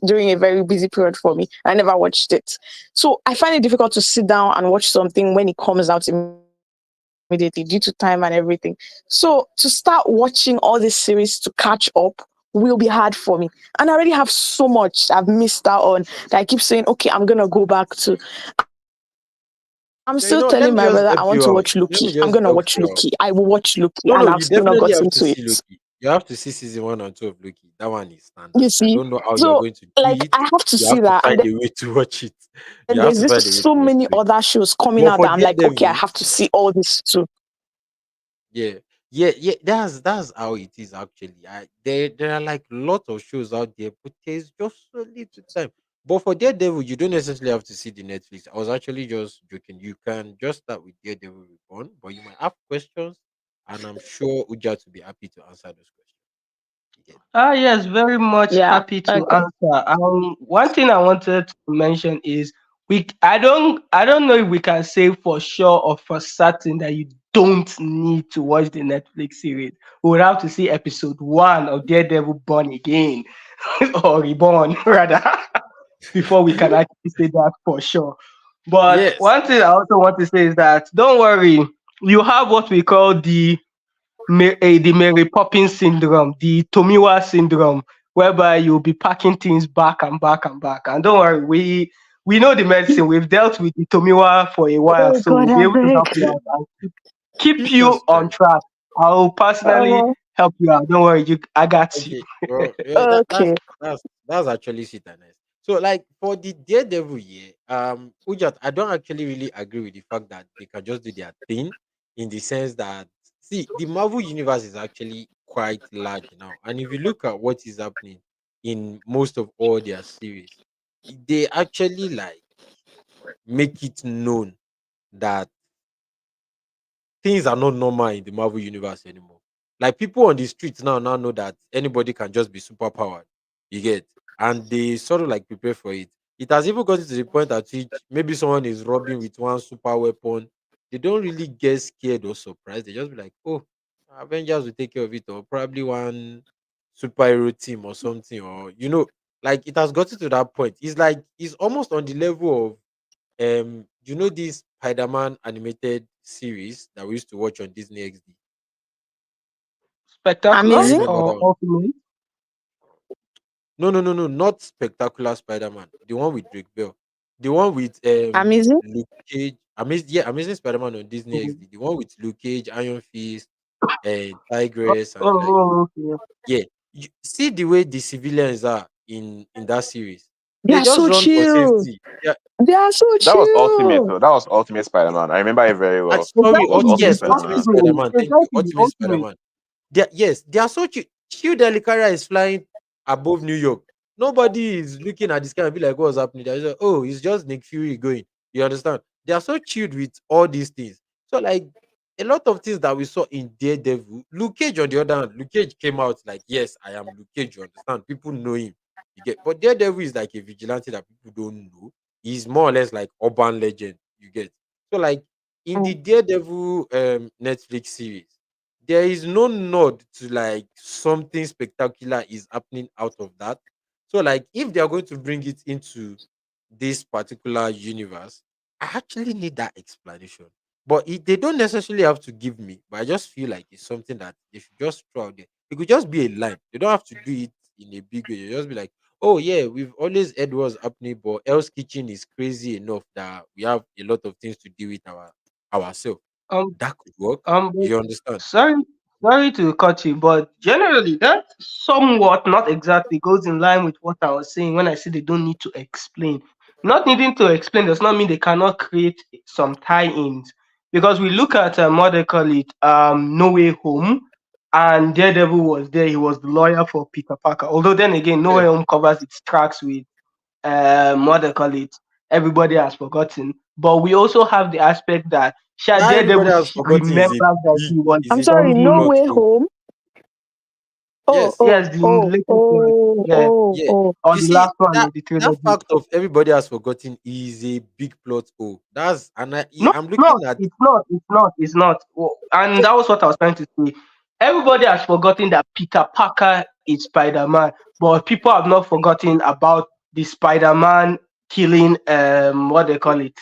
Speaker 3: during a very busy period for me. I never watched it. So I find it difficult to sit down and watch something when it comes out immediately due to time and everything. So to start watching all these series to catch up will be hard for me. And I already have so much I've missed out on that I keep saying, okay, I'm gonna go back to. I'm
Speaker 1: Yeah,
Speaker 3: still
Speaker 1: let
Speaker 3: telling
Speaker 1: me
Speaker 3: my
Speaker 1: just
Speaker 3: brother I
Speaker 1: help
Speaker 3: want
Speaker 1: you
Speaker 3: to
Speaker 1: out.
Speaker 3: watch
Speaker 1: Let me
Speaker 3: Loki. I'm
Speaker 1: just
Speaker 3: gonna
Speaker 1: help
Speaker 3: watch
Speaker 1: you out.
Speaker 3: Loki. I will watch Loki
Speaker 1: No,
Speaker 3: and
Speaker 1: no,
Speaker 3: I've
Speaker 1: you
Speaker 3: still not
Speaker 1: definitely
Speaker 3: got
Speaker 1: have to
Speaker 3: into
Speaker 1: see
Speaker 3: it.
Speaker 1: Loki. You have to see season one and two of Loki. That one is standard.
Speaker 3: You
Speaker 1: I
Speaker 3: see?
Speaker 1: don't know how you're
Speaker 3: So
Speaker 1: going to do
Speaker 3: like
Speaker 1: it.
Speaker 3: I have to
Speaker 1: You
Speaker 3: see
Speaker 1: have to
Speaker 3: that, and
Speaker 1: find a way to watch it. You
Speaker 3: then
Speaker 1: have
Speaker 3: there's
Speaker 1: to
Speaker 3: this
Speaker 1: find a way
Speaker 3: so
Speaker 1: to watch
Speaker 3: many
Speaker 1: Loki.
Speaker 3: other shows coming
Speaker 1: But
Speaker 3: out
Speaker 1: for
Speaker 3: that I'm like, okay, I
Speaker 1: Daredevil,
Speaker 3: have to see all this too.
Speaker 1: yeah, yeah. That's how it is actually. There are like lots of shows out there, but there's just so little time. But for Daredevil, you don't necessarily have to see the Netflix. I was actually just joking. You can just start with Daredevil Reborn, but you might have questions, and I'm sure Uja to be happy to answer those questions. You get?
Speaker 4: Ah, yes, very much
Speaker 3: Yeah.
Speaker 4: happy to
Speaker 3: Okay.
Speaker 4: answer. One thing I wanted to mention is I don't know if we can say for sure or for certain that you don't need to watch the Netflix series. We would have to see episode one of Daredevil Born Again or Reborn rather before we can actually say that for sure. But
Speaker 1: Yes.
Speaker 4: one thing I also want to say is that don't worry, you have what we call the Mary Poppins syndrome, the Tomiwa syndrome, whereby you'll be packing things back and back and back. And don't worry, we know the medicine. We've dealt with the Tomiwa for a while,
Speaker 3: Oh
Speaker 4: so
Speaker 3: God,
Speaker 4: we'll be
Speaker 3: I
Speaker 4: able to
Speaker 3: beg.
Speaker 4: help you out and keep you
Speaker 1: Jesus
Speaker 4: on
Speaker 1: Christ.
Speaker 4: track. I'll personally
Speaker 3: Uh,
Speaker 4: help you out. Don't worry, I got you.
Speaker 1: Okay. Well, yeah,
Speaker 3: okay.
Speaker 1: that's actually sweet and nice. So, like for the Daredevil, yeah, Ujat, I don't actually really agree with the fact that they can just do their thing in the sense that see the Marvel universe is actually quite large now. And if you look at what is happening in most of all their series, they actually like make it known that things are not normal in the Marvel universe anymore. Like people on the streets now know that anybody can just be super powered. You get, and they sort of like prepare for it. It has even gotten to the point at which maybe someone is robbing with one super weapon. They don't really get scared or surprised. They just be like, "Oh, Avengers will take care of it," or probably one superhero team or something, or like it has gotten to that point. It's like it's almost on the level of this Spider-Man animated series that we used to watch on Disney XD? Do you
Speaker 4: Spectacular
Speaker 3: Amazing.
Speaker 1: remember that
Speaker 4: or
Speaker 1: one?
Speaker 4: ultimate?
Speaker 1: No, no, no, no, not Spectacular Spider-Man. The one with Drake Bell. The one with
Speaker 3: Amazing.
Speaker 1: Luke Cage. Amazing Spider-Man on Disney
Speaker 4: Mhm.
Speaker 1: XD. The one with Luke Cage, Iron Fist, and Tigress, and like
Speaker 4: Okay.
Speaker 1: yeah. You see the way the civilians are in that series.
Speaker 3: They
Speaker 1: They
Speaker 3: are
Speaker 1: just
Speaker 3: so
Speaker 1: run for
Speaker 3: chill.
Speaker 1: safety. Yeah.
Speaker 3: They are so
Speaker 2: That was Ultimate
Speaker 3: chill.
Speaker 2: though. That was Ultimate Spider-Man. I remember it very
Speaker 1: I
Speaker 2: well.
Speaker 1: sorry,
Speaker 2: That was
Speaker 4: Exactly.
Speaker 2: Ultimate
Speaker 1: yes,
Speaker 2: Spider-Man.
Speaker 1: Ultimate
Speaker 4: Exactly.
Speaker 1: Spider-Man. Thank you.
Speaker 4: Exactly.
Speaker 1: Ultimate
Speaker 4: Ultimate.
Speaker 1: Spider-Man. They are so cute. Shield Helicarrier is flying above New York. Nobody is looking at this guy and be like, what's happening? They're just like, oh, it's just Nick Fury going. You understand? They are so chilled with all these things. So, like, a lot of things that we saw in Daredevil, Luke Cage, on the other hand, Luke Cage came out like, yes, I am Luke Cage. You understand? People know him. You get, but Daredevil is like a vigilante that people don't know. He's more or less like urban legend. You get. So, like, in the
Speaker 3: Mm.
Speaker 1: Daredevil Netflix series, there is no nod to like something spectacular is happening out of that. So, like, if they are going to bring it into this particular universe, I actually need that explanation. But they don't necessarily have to give me, but I just feel like it's something that they should just throw out there. It could just be a line. They don't have to do it in a big way. You just be like, oh yeah, we've always heard what's happening, but Hell's Kitchen is crazy enough that we have a lot of things to deal with ourselves.
Speaker 4: Um.
Speaker 1: That could work.
Speaker 4: But
Speaker 1: You understand?
Speaker 4: sorry, sorry to cut you, but generally that somewhat, not exactly, goes in line with what I was saying when I said they don't need to explain. Not needing to explain does not mean they cannot create some tie-ins. Because we look at what they call it, No Way Home, and Daredevil was there. He was the lawyer for Peter Parker. Although then again, No
Speaker 1: Yeah.
Speaker 4: Way Home covers its tracks with what they call it, everybody has forgotten. But we also have the aspect that
Speaker 1: That everybody
Speaker 4: Daredevil
Speaker 1: has forgotten
Speaker 4: remembers that
Speaker 1: big
Speaker 4: he was
Speaker 1: is
Speaker 3: I'm
Speaker 1: a
Speaker 3: sorry,
Speaker 1: big
Speaker 3: no
Speaker 4: defending,
Speaker 1: plot
Speaker 3: way
Speaker 1: hole.
Speaker 3: home. Oh,
Speaker 1: Yes,
Speaker 3: oh,
Speaker 4: yes, the
Speaker 3: oh,
Speaker 4: latest one,
Speaker 3: oh,
Speaker 4: yeah,
Speaker 3: oh,
Speaker 1: yeah.
Speaker 3: oh.
Speaker 4: or
Speaker 1: You
Speaker 4: the
Speaker 1: see
Speaker 4: last one
Speaker 1: that
Speaker 4: in the
Speaker 1: that
Speaker 4: trilogy.
Speaker 1: fact of everybody has forgotten is a big plot hole. That's and
Speaker 4: No,
Speaker 1: I'm
Speaker 4: it's not.
Speaker 1: looking at
Speaker 4: It's not. It's not. It's not. And that was what I was trying to say. Everybody has forgotten that Peter Parker is Spider-Man, but people have not forgotten about the Spider-Man killing what they call it,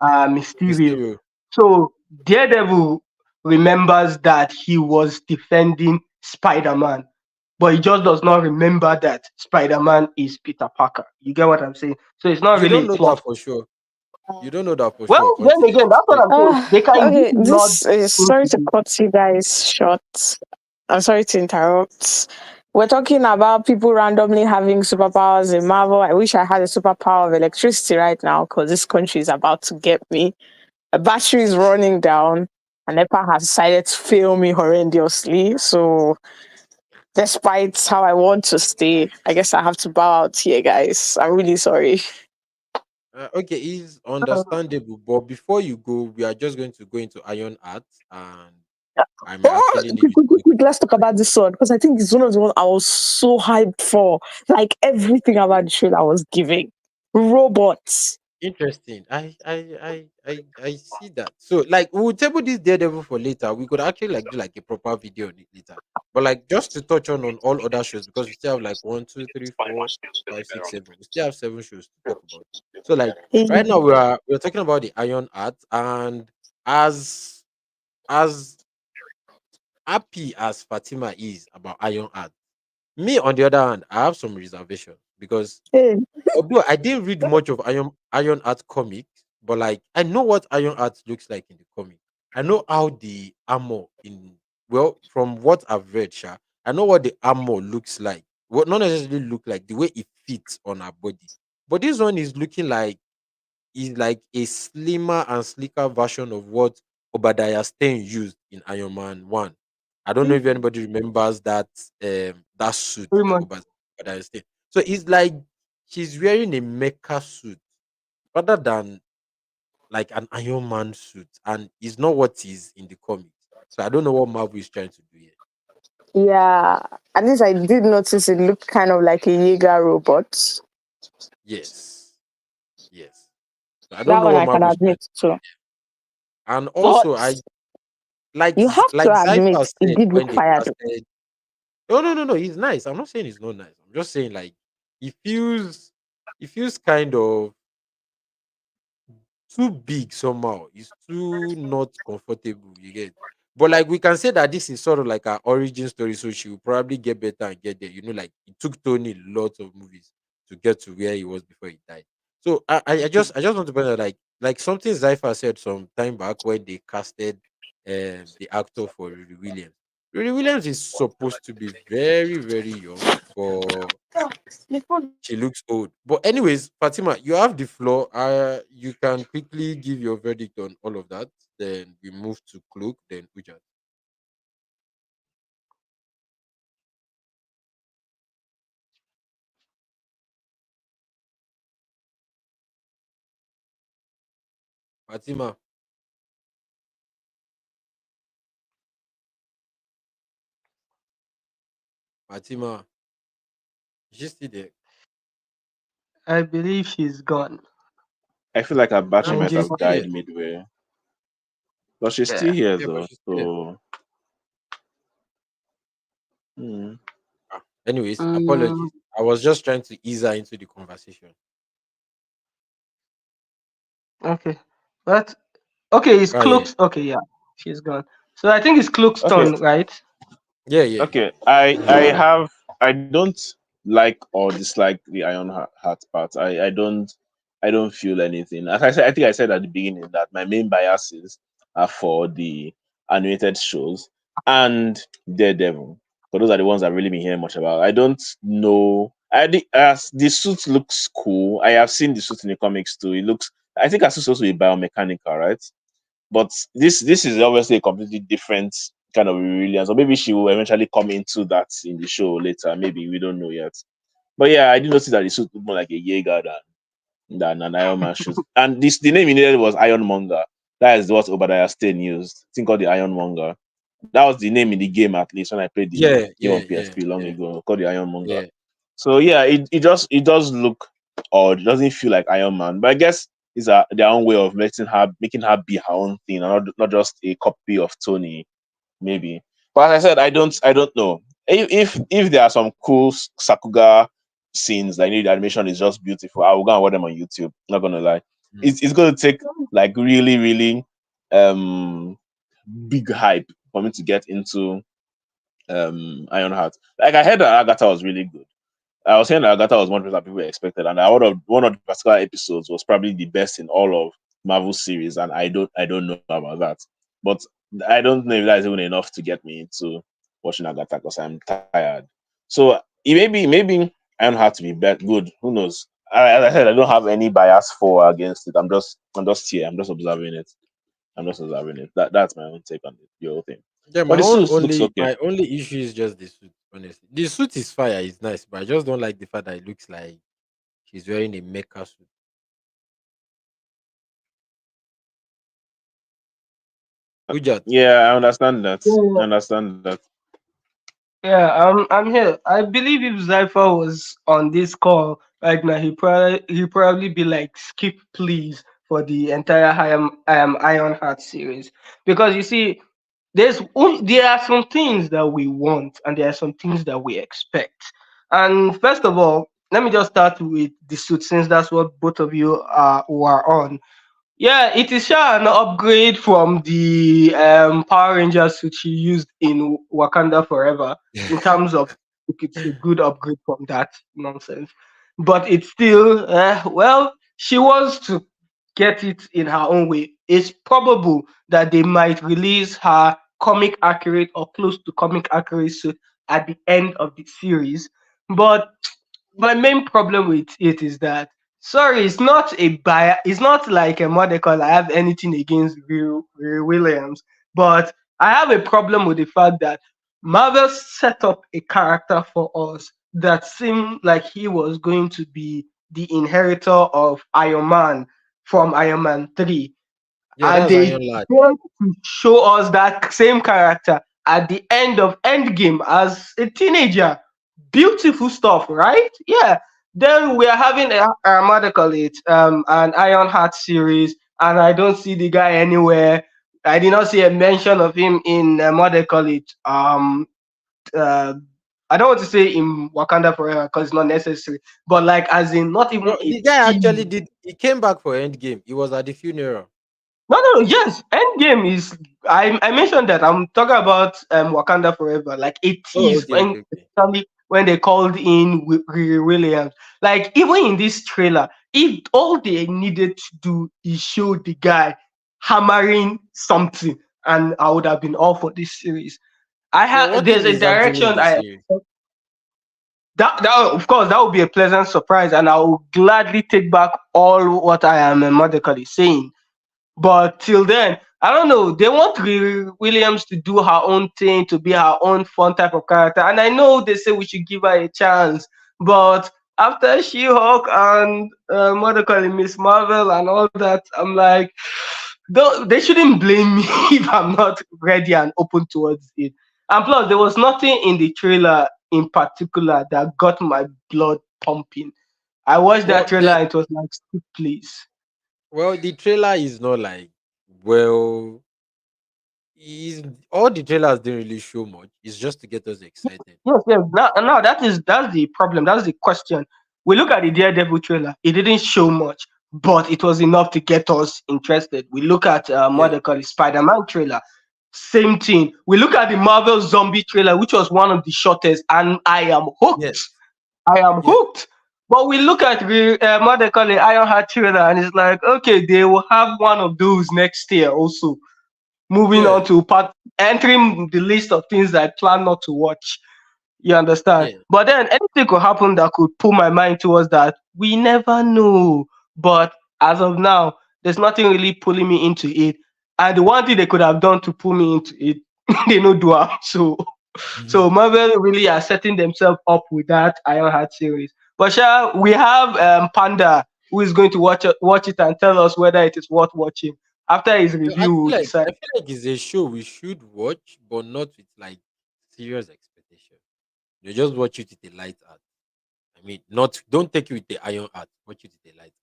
Speaker 4: Mysterio.
Speaker 1: Mysterio.
Speaker 4: So Daredevil remembers that he was defending Spider-Man, but he just does not remember that Spider-Man is Peter Parker. You get what I'm saying? So it's not
Speaker 1: You
Speaker 4: really
Speaker 1: don't
Speaker 4: a
Speaker 1: know that
Speaker 4: plot.
Speaker 1: for sure. You don't know that for
Speaker 4: Well,
Speaker 1: sure
Speaker 4: then
Speaker 1: until
Speaker 4: again,
Speaker 1: it's
Speaker 4: that's what
Speaker 1: explained.
Speaker 4: I'm saying. They can give
Speaker 3: Okay,
Speaker 4: nods
Speaker 3: this is sorry to
Speaker 4: into
Speaker 3: cut you guys short. I'm sorry to interrupt. We're talking about people randomly having superpowers in Marvel. I wish I had a superpower of electricity right now because this country is about to get me. A battery is running down, and NEPA has decided to fail me horrendously. So, despite how I want to stay, I guess I have to bow out here, guys. I'm really sorry.
Speaker 1: Okay, is understandable. But before you go, we are just going to go into Iron Art, and I might
Speaker 3: Oh,
Speaker 1: actually need
Speaker 3: quick,
Speaker 1: you to
Speaker 3: quick, quick,
Speaker 1: make
Speaker 3: quick. Let's talk about this one because I think it's one of the ones I was so hyped for. Like everything about the trailer was giving. Robots.
Speaker 1: interesting. I see that. So like we'll table this Daredevil for later. We could actually like do like a proper video on it later. But like just to touch on all other shows because we still have like 1, 2, 3, 4, 5, 6, 7. We still have 7 shows to talk about. So like
Speaker 3: Eh,
Speaker 1: right now we're talking about the Iron Art, and as happy as Fatima is about Iron Art, me on the other hand, I have some reservation because
Speaker 3: eh.
Speaker 1: although I didn't read much of Iron Art comics, but like I know what Iron Art looks like in the comic. I know how the armor in well, from what I've read, Sha, I know what the armor looks like. What not necessarily look like the way it fits on her body. But this one is looking like is like a slimmer and sleeker version of what Obadiah Stane used in Iron Man 1. I don't know if anybody remembers that suit
Speaker 4: Pretty
Speaker 1: that
Speaker 4: much.
Speaker 1: Obadiah Stane. So it's like she's wearing a mecha suit rather than like an Iron Man suit, and it's not what is in the comics. So I don't know what Marvel is trying to do here.
Speaker 3: Yeah, at least I did notice it looked kind of like a Jaeger robot.
Speaker 1: Yes, yes. So I don't
Speaker 3: That
Speaker 1: know
Speaker 3: one
Speaker 1: what
Speaker 3: I can
Speaker 1: Marvel is trying
Speaker 3: admit
Speaker 1: to do.
Speaker 3: to.
Speaker 1: And
Speaker 3: But
Speaker 1: also, I like
Speaker 3: you have to admit
Speaker 1: Zypher
Speaker 3: it
Speaker 1: said
Speaker 3: did
Speaker 1: when
Speaker 3: look
Speaker 1: they
Speaker 3: fire though.
Speaker 1: casted. No, no, no, no. He's nice. I'm not saying he's not nice. I'm just saying like he feels he feels kind of too big somehow. It's too not comfortable. You get, but like we can say that this is sort of like our origin story. So she will probably get better and get there. You know, like it took Tony lots of movies to get to where he was before he died. So I just want to point out like something Zypher said some time back when they casted the actor for Riri Williams. Riri Williams is supposed to be very very young, but she looks old. But anyways, Fatima, you have the floor. You can quickly give your verdict on all of that. Then we move to Cloak, then Ujat. Fatima, Fatima, she's still there.
Speaker 4: I believe she's gone.
Speaker 2: I feel like her battery
Speaker 1: No,
Speaker 2: might
Speaker 1: she's
Speaker 4: Nigeria.
Speaker 2: have
Speaker 1: still here.
Speaker 2: died midway, but she's
Speaker 4: Yeah.
Speaker 2: still here
Speaker 1: Yeah, but
Speaker 2: though.
Speaker 1: she's still here.
Speaker 2: So, hmm.
Speaker 1: Anyways,
Speaker 4: Mm,
Speaker 1: apologies. I was just trying to ease her into the conversation.
Speaker 4: okay. But okay, it's
Speaker 1: Oh yeah,
Speaker 4: Cloak's. Okay, yeah, she's gone. So I think it's Cloak's
Speaker 2: Okay,
Speaker 4: turn, right?
Speaker 1: yeah, yeah, yeah.
Speaker 2: okay. I don't like or dislike the Heart part. I don't feel anything. As I said, I think I said at the beginning that my main biases are for the animated shows and Daredevil. So those are the ones I've really been hearing much about. I don't know. As the suit looks cool. I have seen the suit in the comics too. It looks. I think it's supposed to be biomechanical, right? But this is obviously a completely different kind of Williams, or maybe she will eventually come into that in the show later. Maybe we don't know yet. But yeah, I did notice that the suit looked more like a Jaeger than an Iron Man shoes. And this the name he needed was Ironmonger. That is what Obadiah Stane used. I think called the Ironmonger. That was the name in the game at least when I played the
Speaker 1: Yeah,
Speaker 2: game
Speaker 1: yeah,
Speaker 2: on
Speaker 1: yeah,
Speaker 2: PSP long
Speaker 1: yeah,
Speaker 2: ago, called the Ironmonger.
Speaker 1: yeah.
Speaker 2: So yeah, it does look odd. It doesn't feel like Iron Man, but I guess it's their own way of making her be her own thing, and not just a copy of Tony, maybe. But as I said, I don't know if there are some cool Sakuga scenes. Like the animation is just beautiful. I will go and watch them on YouTube. Not gonna lie,
Speaker 1: Mm.
Speaker 2: it's going to take like really um big hype for me to get into Ironheart. Like I heard that Agatha was really good. I was saying that Agatha was one that people expected, and one of the particular episodes was probably the best in all of Marvel series, and I don't know about that, but I don't know if that is even enough to get me into watching Agatha because I'm tired. So maybe I don't have to be good. Who knows? As I said, I don't have any bias for or against it. I'm just here. I'm just observing it. I'm just observing it. That's my own take on it. Your whole thing.
Speaker 1: Yeah,
Speaker 2: But
Speaker 1: my
Speaker 2: the
Speaker 1: own
Speaker 2: suit looks
Speaker 1: only
Speaker 2: okay.
Speaker 1: my only issue is just the suit. Honestly, the suit is fire. It's nice, but I just don't like the fact that it looks like she's wearing a mecha suit. Ujat.
Speaker 4: Okay.
Speaker 2: Yeah, I understand that. I
Speaker 4: Yeah,
Speaker 2: understand that.
Speaker 4: yeah, I'm here. I believe if Zypher was on this call right now, he probably be like, skip please for the entire Ironheart series, because you see, there are some things that we want and there are some things that we expect. And first of all, let me just start with the suit, since that's what both of you were on. Yeah, it is sure an upgrade from the Power Rangers which she used in Wakanda Forever. In terms of, it's a good upgrade from that nonsense. But it's still, well, she wants to get it in her own way. It's probable that they might release her comic accurate or close to comic accurate suit at the end of the series. But my main problem with it is that, sorry, it's not a buyer, it's not like a what they call, I have anything against Will Williams, but I have a problem with the fact that Marvel set up a character for us that seemed like he was going to be the inheritor of Iron Man from Iron Man 3.
Speaker 1: Yeah,
Speaker 4: And
Speaker 1: that's
Speaker 4: they
Speaker 1: Iron Lad.
Speaker 4: want to show us that same character at the end of Endgame as a teenager. Beautiful stuff, right? Yeah. Then
Speaker 1: Yeah.
Speaker 4: we are having what do you call it, an Iron Heart series, and I don't see the guy anywhere. I did not see a mention of him in what they call it, uh, I don't want to say in Wakanda Forever because it's not necessary, but like as in not even
Speaker 1: Well,
Speaker 4: a
Speaker 1: the guy actually
Speaker 4: team.
Speaker 1: did. He came back for Endgame. He was at the funeral.
Speaker 4: No, no, yes. Endgame is. I mentioned that I'm talking about Wakanda Forever, like a
Speaker 1: Oh,
Speaker 4: tease
Speaker 1: okay,
Speaker 4: when
Speaker 1: okay, okay.
Speaker 4: especially when they called in Riri Williams. Like even in this trailer, if all they needed to do is show the guy hammering something, and I would have been all for this series. I
Speaker 1: Yeah,
Speaker 4: have
Speaker 1: what if
Speaker 4: there's a
Speaker 1: he's actually in
Speaker 4: direction
Speaker 1: the
Speaker 4: I
Speaker 1: series?
Speaker 4: that of course that would be a pleasant surprise, and I will gladly take back all what I am medically saying. But till then, I don't know. They want Riri Williams to do her own thing, to be her own fun type of character. And I know they say we should give her a chance. But after She Hulk and what do you call it, Miss Marvel and all that, I'm like, they shouldn't blame me if I'm not ready and open towards it. And plus, there was nothing in the trailer in particular that got my blood pumping. I watched that
Speaker 1: Well,
Speaker 4: trailer and it was like, please.
Speaker 1: the trailer is not like well. Is all the trailers didn't really show much. It's just to get us excited.
Speaker 4: Yes, yes. Now that's the problem. That's the question. We look at the Daredevil trailer. It didn't show much, but it was enough to get us interested. We look at what
Speaker 1: Yeah.
Speaker 4: they call the Spider-Man trailer. Same thing. We look at the Marvel Zombie trailer, which was one of the shortest, and I am hooked.
Speaker 1: Yes.
Speaker 4: I am
Speaker 1: Yeah.
Speaker 4: hooked. But we look at the what they call the Ironheart trailer, and it's like, okay, they will have one of those next year also. Moving
Speaker 1: Yeah.
Speaker 4: on to part entering the list of things I plan not to watch. You understand?
Speaker 1: Yeah.
Speaker 4: But then anything could happen that could pull my mind towards that. We never know. But as of now, there's nothing really pulling me into it. And the one thing they could have done to pull me into it, they no do am. So
Speaker 1: Mhm.
Speaker 4: Marvel really are setting themselves up with that Ironheart series. But we have Panda who is going to watch it and tell us whether it is worth watching. After his
Speaker 1: So I
Speaker 4: review,
Speaker 1: feel
Speaker 4: we'll
Speaker 1: like
Speaker 4: decide.
Speaker 1: it's a show we should watch, but not with like serious expectation. You just watch it with a light heart. I mean, not don't take it with the iron heart. Watch it with a light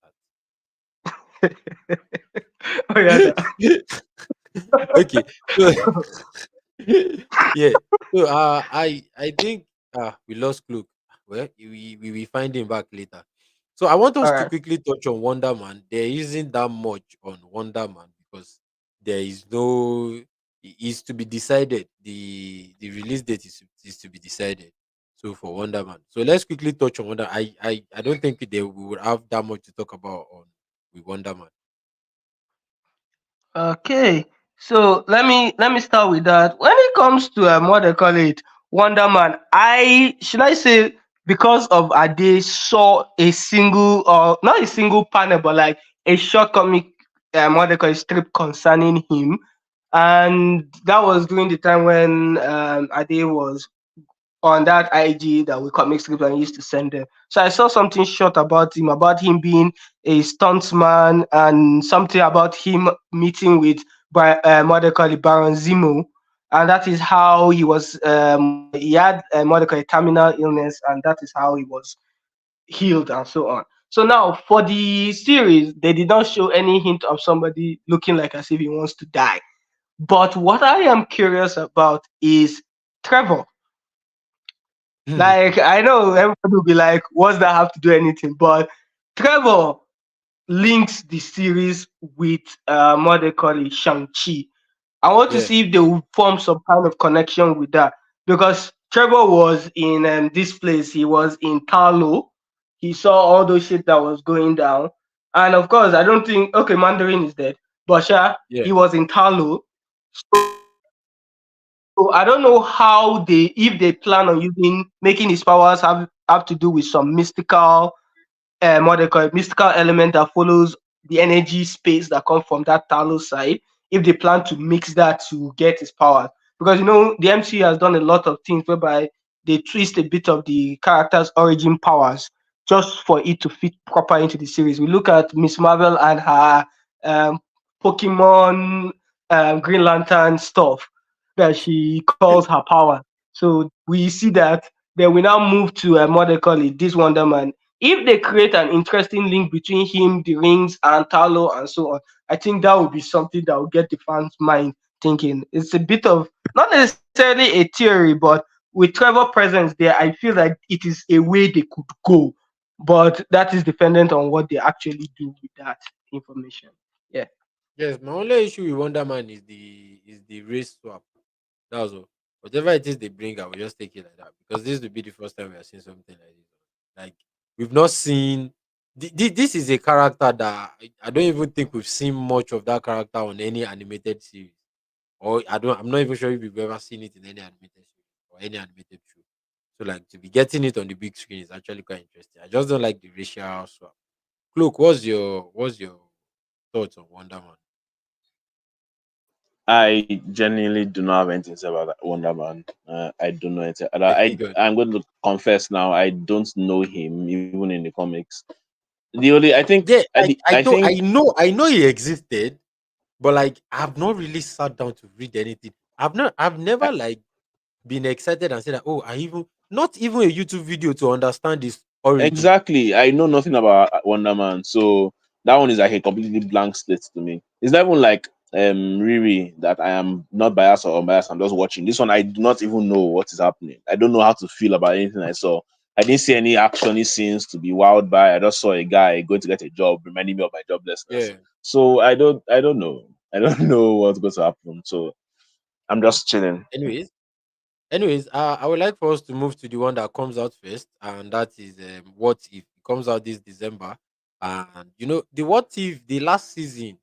Speaker 4: Oh yeah,
Speaker 1: heart. Okay. So yeah. So I think we lost Cloak. Well, we find him back later. So I want
Speaker 4: all
Speaker 1: us to
Speaker 4: right.
Speaker 1: quickly touch on Wonder Man. There isn't that much on Wonder Man because there is no it is to be decided. The release date is to be decided. So for Wonder Man. So let's quickly touch on Wonder. I don't think we would have that much to talk about on with Wonder Man.
Speaker 4: Okay, so let me start with that. When it comes to what they call it, Wonder Man, I should I say because of Ade saw a single or not a single panel, but like a short comic what they call it, strip concerning him, and that was during the time when Ade was on that IG that we comic strips and used to send them. So I saw something short about him being a stuntman, and something about him meeting with what they call it, Baron Zemo, and that is how he was. He had what they call it, terminal illness, and that is how he was healed and so on. So now for the series, they did not show any hint of somebody looking like as if he wants to die. But what I am curious about is Trevor. Like I know everybody will be like, "What's that have to do anything?" But Trevor links the series with what they call it, Shang Chi. I want to
Speaker 1: Yeah.
Speaker 4: see if they will form some kind of connection with that because Trevor was in this place. He was in Talo. He saw all those shit that was going down, and of course, I don't think Mandarin is dead, but yeah,
Speaker 1: Yeah.
Speaker 4: he was in Talo. So I don't know how they if they plan on using making his powers have to do with some mystical what they call it, mystical element that follows the energy space that comes from that Talos side. If they plan to mix that to get his powers. because the MCU has done a lot of things whereby they twist a bit of the character's origin powers just for it to fit proper into the series. We look at Miss Marvel and her um, Pokemon Green Lantern stuff that she calls her power. So we see that. Then we now move to what they call it, this Wonder Man. If they create an interesting link between him, the rings, and Talo and so on, I think that would be something that will get the fans' mind thinking. It's a bit of not necessarily a theory, but with Trevor presence there, I feel like it is a way they could go. But that is dependent on what they actually do with that information. Yeah.
Speaker 1: Yes, my only issue with Wonder Man is the race swap. That's all. Whatever it is they bring, I will just take it like that because this will be the first time we are seeing something like this. Like we've not seen. This is a character that I don't even think we've seen much of that character on any animated series, or I don't. I'm not even sure if we've ever seen it in any animated series or any animated show. So like to be getting it on the big screen is actually quite interesting. I just don't like the racial swap. Cloak, what's your thoughts on Wonder Man?
Speaker 2: I genuinely do not have anything to say about that Wonder Man. I don't know anything.
Speaker 1: I
Speaker 2: I
Speaker 1: figured.
Speaker 2: I'm going to confess now. I don't know him even in the comics. The only I think
Speaker 1: Yeah,
Speaker 2: I think
Speaker 1: I know he existed, but like I've not really sat down to read anything. I've never like been excited and said that oh I even not even a YouTube video to understand his origin.
Speaker 2: exactly. I know nothing about Wonder Man, so that one is like a completely blank slate to me. It's not even like Riri that I am not biased or unbiased. I'm just watching. This one I do not even know what is happening. I don't know how to feel about anything I saw. I didn't see any actiony scenes to be wowed by. I just saw a guy going to get a job, reminding me of my joblessness.
Speaker 1: Yeah.
Speaker 2: So I don't know. I don't know what's going to happen. So I'm just chilling.
Speaker 1: Anyways, I would like for us to move to the one that comes out first, and that is What If. It comes out this December, and the What If the last season,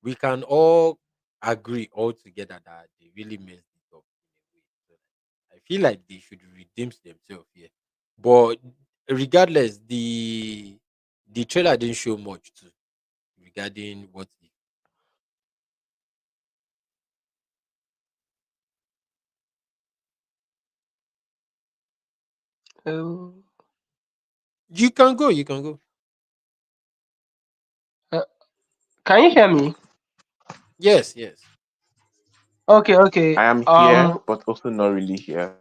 Speaker 1: we can all agree all together that they really messed it up in a way. So I feel like they should redeem themselves here, but regardless, the trailer didn't show much too regarding What If.
Speaker 4: Um,
Speaker 1: You can go. You can go.
Speaker 4: uh, can you hear me?
Speaker 1: Yes. Yes.
Speaker 4: Okay, okay.
Speaker 2: I am here, but also not really here.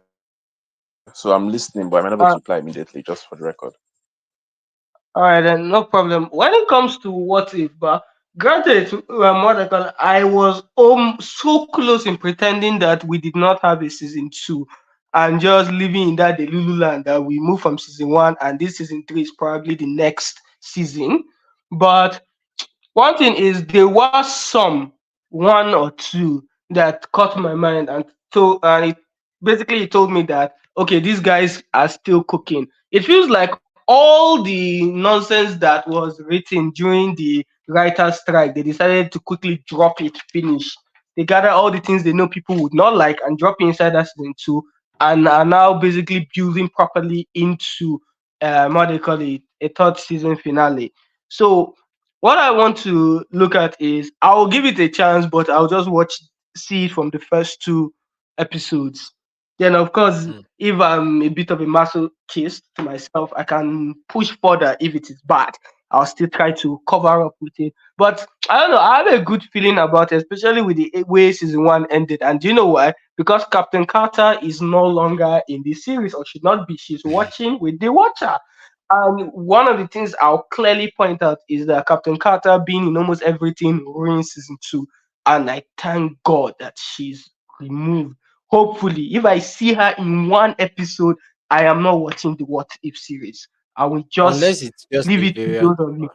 Speaker 2: So I'm listening, but I'm not able to reply immediately, just for the record.
Speaker 4: All right, then no problem. When it comes to what if, but granted, what I call, I was so close in pretending that we did not have a season two, and just living in that Delulu land that we moved from season one, and this season three is probably the next season. But one thing is there was some one or two that caught my mind and it basically it told me that okay, these guys are still cooking. It feels like all the nonsense that was written during the writer's strike, they decided to quickly drop it, finish. They gather all the things they know people would not like and drop it inside that season two and are now basically building properly into what they call it, a third season finale. So what I want to look at is I'll give it a chance, but I'll just see it from the first two episodes. Then, of course,
Speaker 1: Mm.
Speaker 4: if I'm a bit of a masochist to myself, I can push further if it is bad. I'll still try to cover up with it. But I don't know, I have a good feeling about it, especially with the way season one ended. And do you know why? Because Captain Carter is no longer in the series, or should not be. She's watching with the Watcher. And one of the things I'll clearly point out is that Captain Carter being in almost everything ruined season two. And I thank God that she's removed. Hopefully, if I see her in one episode, I am not watching the What If series. I will just
Speaker 1: Unless it's just
Speaker 4: leave
Speaker 1: a
Speaker 4: it to
Speaker 1: variant
Speaker 4: those
Speaker 1: of
Speaker 4: of you.
Speaker 1: her.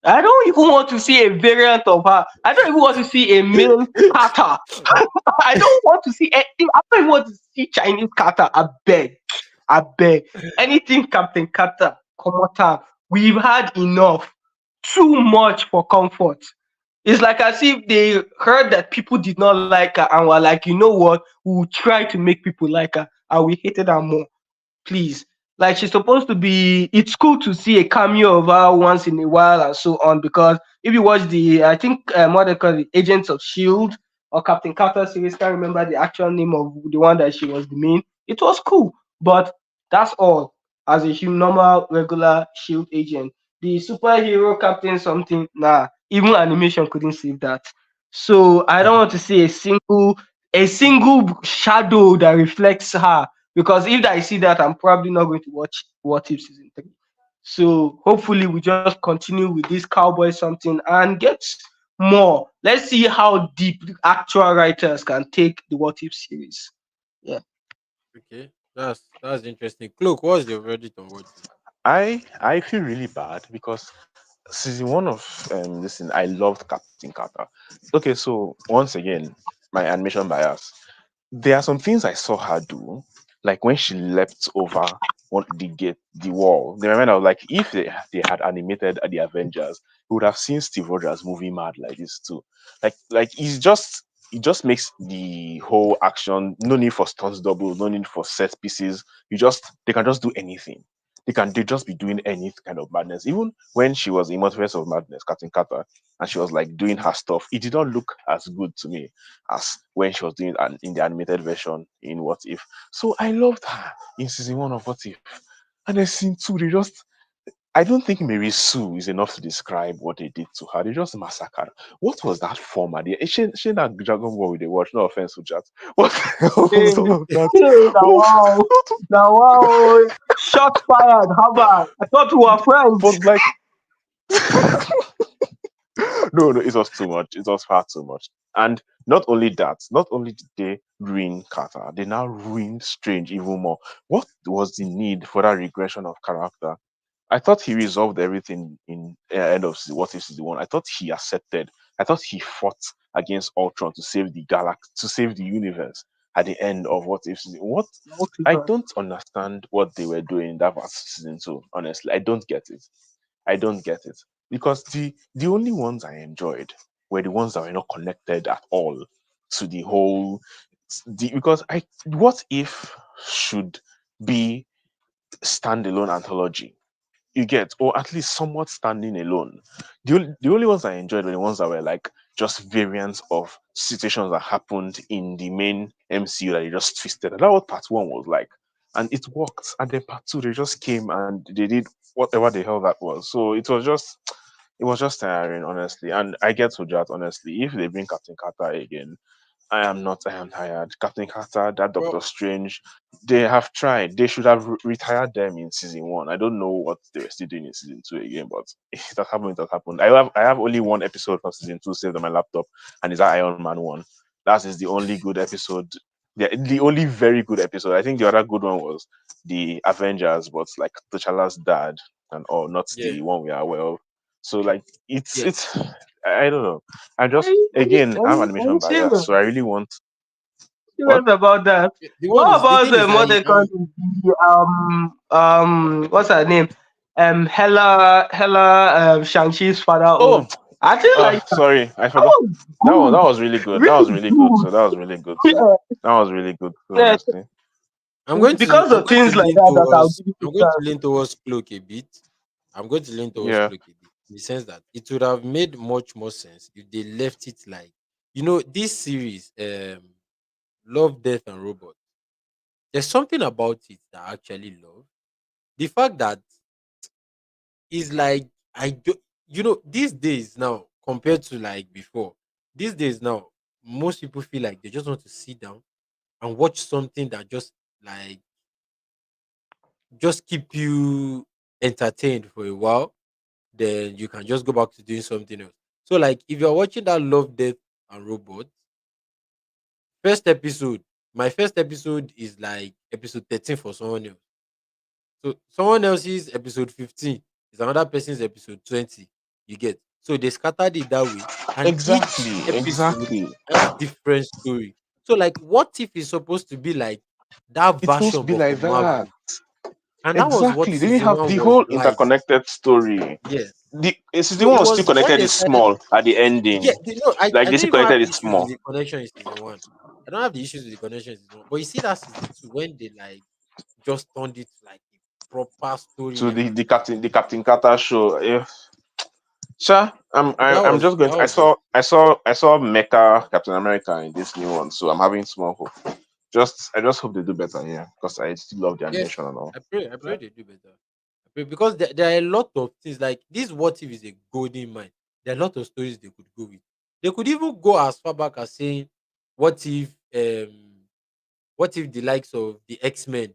Speaker 4: I don't even want to see a variant of her. I don't even want to see a male Carter. I don't want to see anything. I don't even want to see Chinese Carter. I beg. I beg. Anything Captain Carter, come on. We've had enough. Too much for comfort. It's like as if they heard that people did not like her and were like, you know what? We'll try to make people like her and we hated her more. Please. Like she's supposed to be. It's cool to see a cameo of her once in a while and so on. Because if you watch I think what they call it, Agents of Shield or Captain Carter series. Can't remember the actual name of the one that she was the main. It was cool, but that's all. As a normal regular Shield agent, the superhero Captain something, nah, even animation couldn't save that. So I don't want to see a single shadow that reflects her, because if I see that, I'm probably not going to watch What If season 3. So hopefully we just continue with this cowboy something and get more. Let's see how deep the actual writers can take the What If series. Yeah.
Speaker 1: Okay, that's interesting. Cloak, what's your verdict on what if?
Speaker 2: I feel really bad because season one of this thing, I loved Captain Carter. Okay, so once again, my animation bias. There are some things I saw her do, like when she leapt over the gate, the wall. The moment I was like, if they had animated the Avengers, we would have seen Steve Rogers moving mad like this too. Like it just makes the whole action no need for stunts double, no need for set pieces. They can just do anything. They just be doing any kind of madness. Even when she was in Multiverse of Madness, Captain Carter, and she was like doing her stuff, it did not look as good to me as when she was doing it in the animated version in What If. So I loved her in season one of What If. And then season two, I don't think Mary Sue is enough to describe what they did to her. They just massacred. What was that format? She that Dragon Ball with the watch. No offense to chat. What the hell
Speaker 4: Hey,
Speaker 2: was all of that?
Speaker 4: hey, now
Speaker 2: What,
Speaker 4: wow, now wow, shots fired. How about? I thought we were friends.
Speaker 2: but like, no, it was too much. It was far too much. And not only that, not only did they ruin Carter, they now ruined Strange even more. What was the need for that regression of character? I thought he resolved everything in end of What If season one. I thought he accepted. I thought he fought against Ultron to save the galaxy, to save the universe at the end of What If season. What
Speaker 4: Okay,
Speaker 2: I
Speaker 4: bro.
Speaker 2: don't understand what they were doing in that was season two. Honestly, I don't get it. I don't get it because the only ones I enjoyed were the ones that were not connected at all to the whole. Because I What If should be standalone anthology, you get, or at least somewhat standing alone. The only ones I enjoyed were the ones that were like just variants of situations that happened in the main MCU that they just twisted. And that what part one was like. And it worked. And then part two, they just came and they did whatever the hell that was. So it was just tiring, honestly. And I get to that, honestly. If they bring Captain Carter again, I am not. I am tired. Captain Carter, that
Speaker 1: Well,
Speaker 2: Doctor Strange, they have tried. They should have retired them in season one. I don't know what they were still doing in season two again, but it has happened. It has happened. I have only one episode from season two saved on my laptop, and it's that Iron Man one. That is the only good episode. The only very good episode. I think the other good one was the Avengers, but like T'Challa's dad and all, not
Speaker 1: yeah,
Speaker 2: the one we are aware of. So like
Speaker 1: yeah.
Speaker 2: it's I don't know. I
Speaker 4: Are
Speaker 2: just
Speaker 4: you, are you,
Speaker 2: again
Speaker 4: are
Speaker 2: I have
Speaker 4: you, are
Speaker 2: animation
Speaker 4: you
Speaker 2: bias,
Speaker 4: serious?
Speaker 2: so I really want
Speaker 4: Serious
Speaker 2: what?
Speaker 4: about that? What
Speaker 1: The
Speaker 4: about
Speaker 1: thing is,
Speaker 4: what they call it, the what's her name? Shang-Chi's father
Speaker 2: Oh,
Speaker 4: own. I think like that.
Speaker 2: sorry, I
Speaker 4: That
Speaker 2: forgot.
Speaker 4: was
Speaker 2: That
Speaker 4: good,
Speaker 2: was really good. That was
Speaker 4: really
Speaker 2: really good.
Speaker 4: good.
Speaker 2: So that was really good too.
Speaker 4: Yeah,
Speaker 2: That was really good too,
Speaker 4: yeah.
Speaker 2: honestly.
Speaker 4: It's because
Speaker 1: I'm
Speaker 4: of
Speaker 1: going to
Speaker 4: things like
Speaker 1: lean
Speaker 4: that that I'll
Speaker 1: towards
Speaker 4: give it a
Speaker 1: I'm going to
Speaker 4: chance.
Speaker 1: lean towards Cloak a bit. I'm going to lean towards
Speaker 2: Yeah,
Speaker 1: Cloak a bit in the sense that it would have made much more sense if they left it like, this series, Love, Death and Robot. There's something about it that I actually love. The fact that is like, I do, these days now compared to like before, these days now, most people feel like they just want to sit down and watch something that like just keep you entertained for a while, then you can just go back to doing something else. So like if you're watching that Love, Death and Robots, first episode, my first episode is like episode 13 for someone else. So someone else's episode 15 is another person's episode 20. You get, so they scattered it that way, and each
Speaker 2: exactly,
Speaker 1: episode
Speaker 2: exactly.
Speaker 1: has different story. So like what if it's supposed to be like that
Speaker 2: It's supposed to
Speaker 1: version
Speaker 2: be
Speaker 1: but for
Speaker 2: like that.
Speaker 1: Marvel? And that was what
Speaker 2: Exactly. They didn't
Speaker 1: season
Speaker 2: have
Speaker 1: one
Speaker 2: the
Speaker 1: was
Speaker 2: whole
Speaker 1: like.
Speaker 2: interconnected story.
Speaker 1: Yes.
Speaker 2: The
Speaker 1: No,
Speaker 2: season one
Speaker 1: it
Speaker 2: was still
Speaker 1: was when
Speaker 2: connected.
Speaker 1: they
Speaker 2: It's
Speaker 1: started.
Speaker 2: small at the
Speaker 1: Yeah,
Speaker 2: ending.
Speaker 1: I
Speaker 2: Like they still
Speaker 1: didn't even have
Speaker 2: connected it
Speaker 1: issues with
Speaker 2: small.
Speaker 1: the connection in season one. I don't have the issues with the connection in season one. But you see that season two when they like just turned it to like a proper
Speaker 2: To
Speaker 1: story
Speaker 2: the
Speaker 1: and
Speaker 2: the Captain Carter show. Sure. I'm just going
Speaker 1: that
Speaker 2: to, I
Speaker 1: was just
Speaker 2: saw I saw Mecha Captain America in this new one, so I'm having small hope. I just hope they do better, yeah, because I still love the
Speaker 1: yes.
Speaker 2: animation and all.
Speaker 1: I pray they do better. I pray because there are a lot of things like this. What if is a golden mine? There are a lot of stories they could go with. They could even go as far back as saying, what if what if the likes of the X-Men,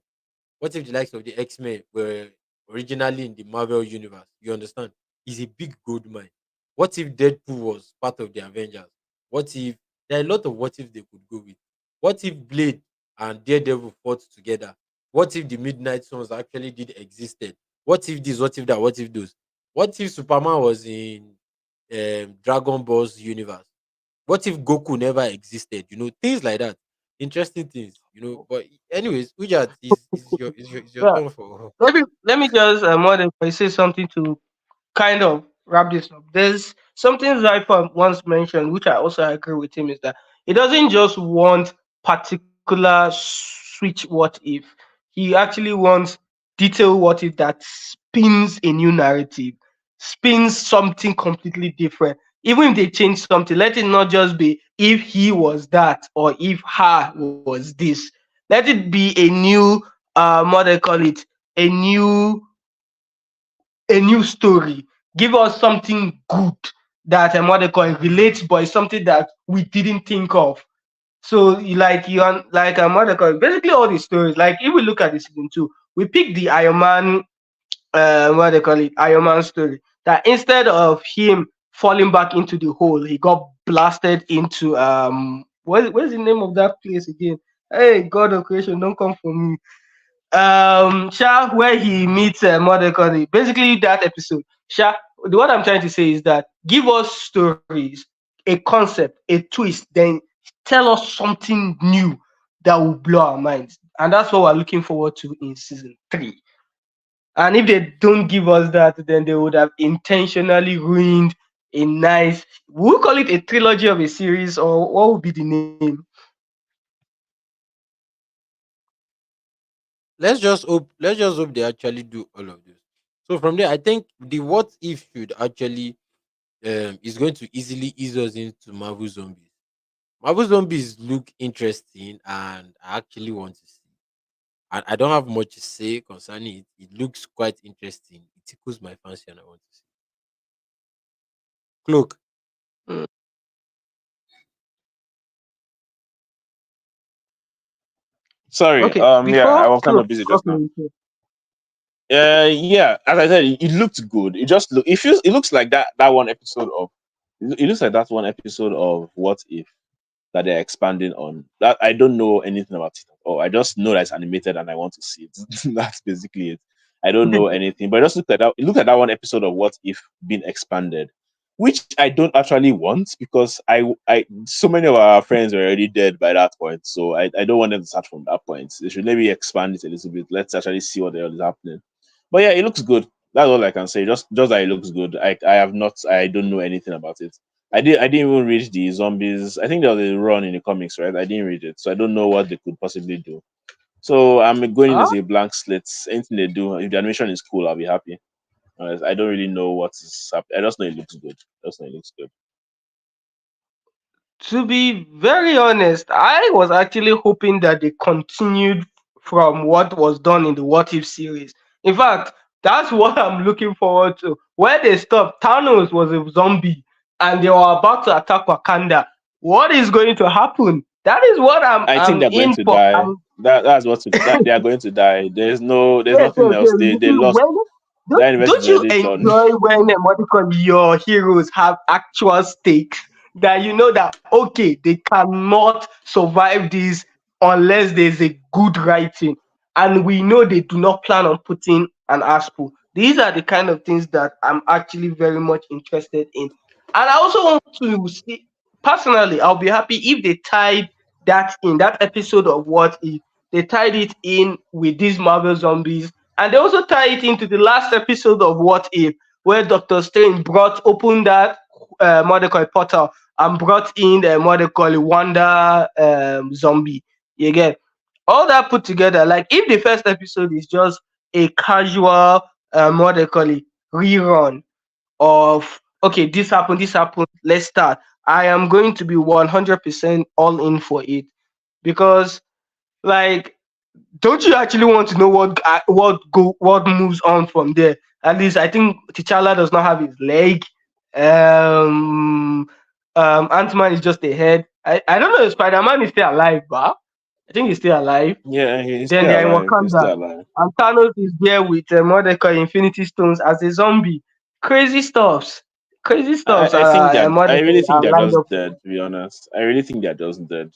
Speaker 1: what if the likes of the X-Men were originally in the Marvel universe? You understand? Is a big gold mine. What if Deadpool was part of the Avengers? What if there are a lot of what if they could go with? What if Blade and Daredevil fought together? What if the Midnight Suns actually did existed? What if this? What if that? What if those? What if Superman was in Dragon Ball's universe? What if Goku never existed? Things like that. Interesting things. But anyways, Ujat is your
Speaker 4: Yeah.
Speaker 1: turn for.
Speaker 4: Let me just more than say something to kind of wrap this up. There's something Zypher once mentioned, which I also agree with him, is that he doesn't just want particular switch what if. He actually wants detailed what if that spins a new narrative, spins something completely different. Even if they change something, let it not just be if he was that or if her was this. Let it be a new what they call it, a new a new story. Give us something good that what they call it relates, but it's something that we didn't think of. So like what they call it, basically all these stories. Like if we look at the season two, we picked the Iron Man what they call it, Iron Man story. That instead of him falling back into the hole, he got blasted into what's the name of that place again? Hey, God of creation, don't come for me. Sha, where he meets what they call it. Basically, that episode. Sha, what I'm trying to say is that give us stories, a concept, a twist, then tell us something new that will blow our minds, and that's what we're looking forward to in season three. And if they don't give us that, then they would have intentionally ruined a nice. We'll call it a trilogy of a series, or what would be the name?
Speaker 1: Let's just hope they actually do all of this. So from there, I think the what if should actually is going to easily ease us into Marvel Zombies. Marvel Zombies look interesting, and I actually want to see. And I don't have much to say concerning it. It looks quite interesting. It tickles my fancy, and I want to see. Cloak.
Speaker 4: Mm,
Speaker 2: Sorry,
Speaker 4: okay,
Speaker 2: yeah, I
Speaker 4: before
Speaker 2: was kind of busy just now.
Speaker 4: okay.
Speaker 2: Yeah, as I said, it looked good. It just look, it looks like that one episode of, it looks like that one episode of What If that they're expanding on. That I don't know anything about it at all. I just know that it's animated and I want to see it. That's basically it. I don't know anything, but it just looked at that. It looked at that one episode of What If being expanded, which I don't actually want because I so many of our friends were already dead by that point, so I don't want them to start from that point. They should maybe expand it a little bit. Let's actually see what the hell is happening. But yeah, it looks good. That's all I can say. Just that it looks good. I don't know anything about it. I didn't even read the zombies. I think there was a run in the comics, right? I didn't read it, so I don't know what they could possibly do. So I'm going in
Speaker 4: Huh?
Speaker 2: as a blank slate. Anything they do, if the animation is cool, I'll be happy. I don't really know what is happening. I just know it looks good. I just know it looks good.
Speaker 4: To be very honest, I was actually hoping that they continued from what was done in the What If series. In fact, that's what I'm looking forward to. Where they stopped, Thanos was a zombie and they were about to attack Wakanda. What is going to happen? That is what I'm
Speaker 2: I think
Speaker 4: I'm
Speaker 2: they're going
Speaker 4: in
Speaker 2: to
Speaker 4: for.
Speaker 2: die. That they are going to die. There's
Speaker 4: Yes,
Speaker 2: nothing
Speaker 4: yes,
Speaker 2: else.
Speaker 4: yes.
Speaker 2: They
Speaker 4: You
Speaker 2: lost.
Speaker 4: when
Speaker 2: That invest is
Speaker 4: don't you
Speaker 2: already done.
Speaker 4: enjoy when what you call your heroes have actual stakes that you know that okay they cannot survive this unless there's a good writing, and we know they do not plan on putting an aspo. These are the kind of things that I'm actually very much interested in, and I also want to see personally. I'll be happy if they tied that in that episode of What If they tied it in with these Marvel zombies, and they also tie it into the last episode of What If, where Doctor Strange brought open that what they call it, portal and brought in what they call it, Wanda zombie. You get all that put together. Like if the first episode is just a casual what they call it, rerun of okay, this happened, let's start. I am going to be 100% all in for it because, like, don't you actually want to know what moves on from there? At least I think T'Challa does not have his leg. Um, Ant Man is just a head. I don't know if Spider Man is still alive, but I think he's still alive.
Speaker 2: Yeah, he's
Speaker 4: Then
Speaker 2: still
Speaker 4: they're in
Speaker 2: alive. He's
Speaker 4: Wakanda,
Speaker 2: still alive.
Speaker 4: and Thanos is there with what they call Infinity Stones as a zombie. Crazy stuffs, crazy stuffs
Speaker 2: I think
Speaker 4: are
Speaker 2: that
Speaker 4: what
Speaker 2: I
Speaker 4: they
Speaker 2: really
Speaker 4: call
Speaker 2: think
Speaker 4: are
Speaker 2: they're
Speaker 4: lined
Speaker 2: just
Speaker 4: up for.
Speaker 2: dead. To be honest, I really think they're just dead.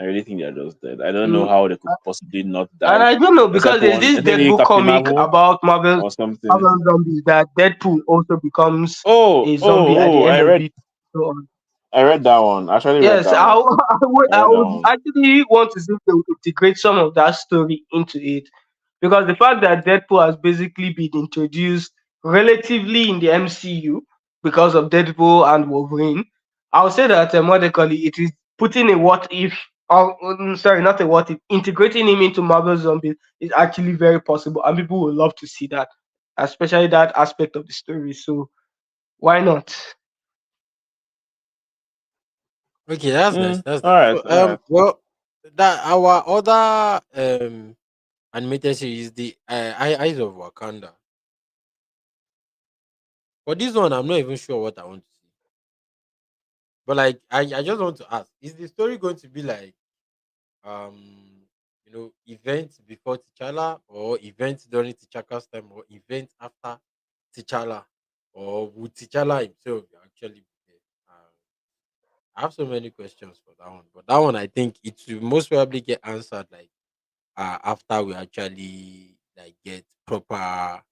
Speaker 2: I really think they're just dead. I don't know
Speaker 4: Mm,
Speaker 2: how they could possibly not
Speaker 4: And
Speaker 2: die,
Speaker 4: I don't know
Speaker 2: except
Speaker 4: because there's
Speaker 2: one,
Speaker 4: this
Speaker 2: maybe
Speaker 4: Deadpool
Speaker 2: Captain
Speaker 4: comic
Speaker 2: Marvel
Speaker 4: about
Speaker 2: or something.
Speaker 4: Marvel zombies that Deadpool also becomes
Speaker 2: Oh,
Speaker 4: a
Speaker 2: oh,
Speaker 4: zombie at
Speaker 2: oh!
Speaker 4: the end of it. So on.
Speaker 2: I read that one. I actually read
Speaker 4: Yes,
Speaker 2: that one. I
Speaker 4: I
Speaker 2: read that
Speaker 4: would
Speaker 2: one.
Speaker 4: actually want to see if they would integrate some of that story into it because the fact that Deadpool has basically been introduced relatively in the MCU because of Deadpool and Wolverine, I would say that what they call it is putting a what if, or sorry, not a what if, integrating him into Marvel Zombies is actually very possible, and people would love to see that, especially that aspect of the story. So why not?
Speaker 1: Okay, that's nice. That's
Speaker 2: All
Speaker 1: nice.
Speaker 2: right,
Speaker 1: So
Speaker 2: all right.
Speaker 1: well, that our other animated series, the Eyes of Wakanda. For this one, I'm not even sure what I want to see. But like, I just want to ask: is the story going to be like events before T'Challa, or events during T'Challa's time, or events after T'Challa, or would T'Challa himself actually be there? I have so many questions for that one, but that one I think it will most probably get answered like after we actually like get proper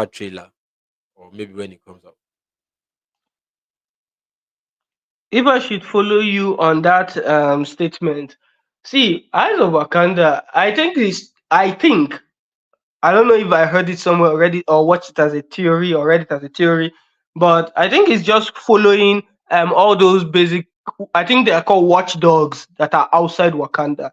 Speaker 1: trailer, or maybe when it comes out.
Speaker 4: If I should follow you on that statement, see, Eyes of Wakanda, I think, I don't know if I heard it somewhere already or watched it as a theory or read it as a theory, but I think it's just following all those basic, I think they are called watchdogs that are outside Wakanda.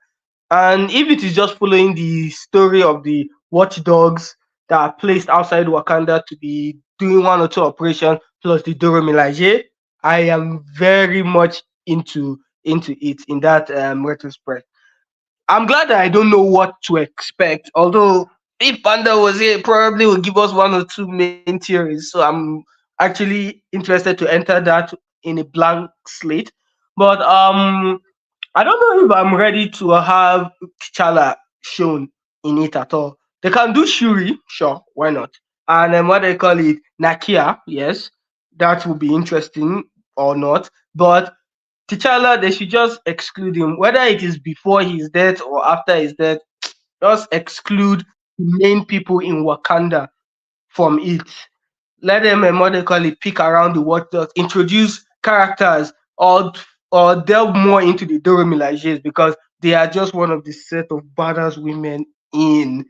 Speaker 4: And if it is just following the story of the watchdogs that are placed outside Wakanda to be doing one or two operations plus the Doro Milaje, I am very much into it in that retrospect. I'm glad that I don't know what to expect. Although if Panda was here, probably will give us one or two main theories. So I'm actually interested to enter that in a blank slate. But I don't know if I'm ready to have T'Challa shown in it at all. They can do Shuri, sure, why not? And then what they call it, Nakia, yes, that would be interesting or not. But T'Challa, they should just exclude him, whether it is before his death or after his death. Just exclude the main people in Wakanda from it. Let them what they call it, pick around the waters, introduce characters, or delve more into the Doro Milajes because they are just one of the set of badass women in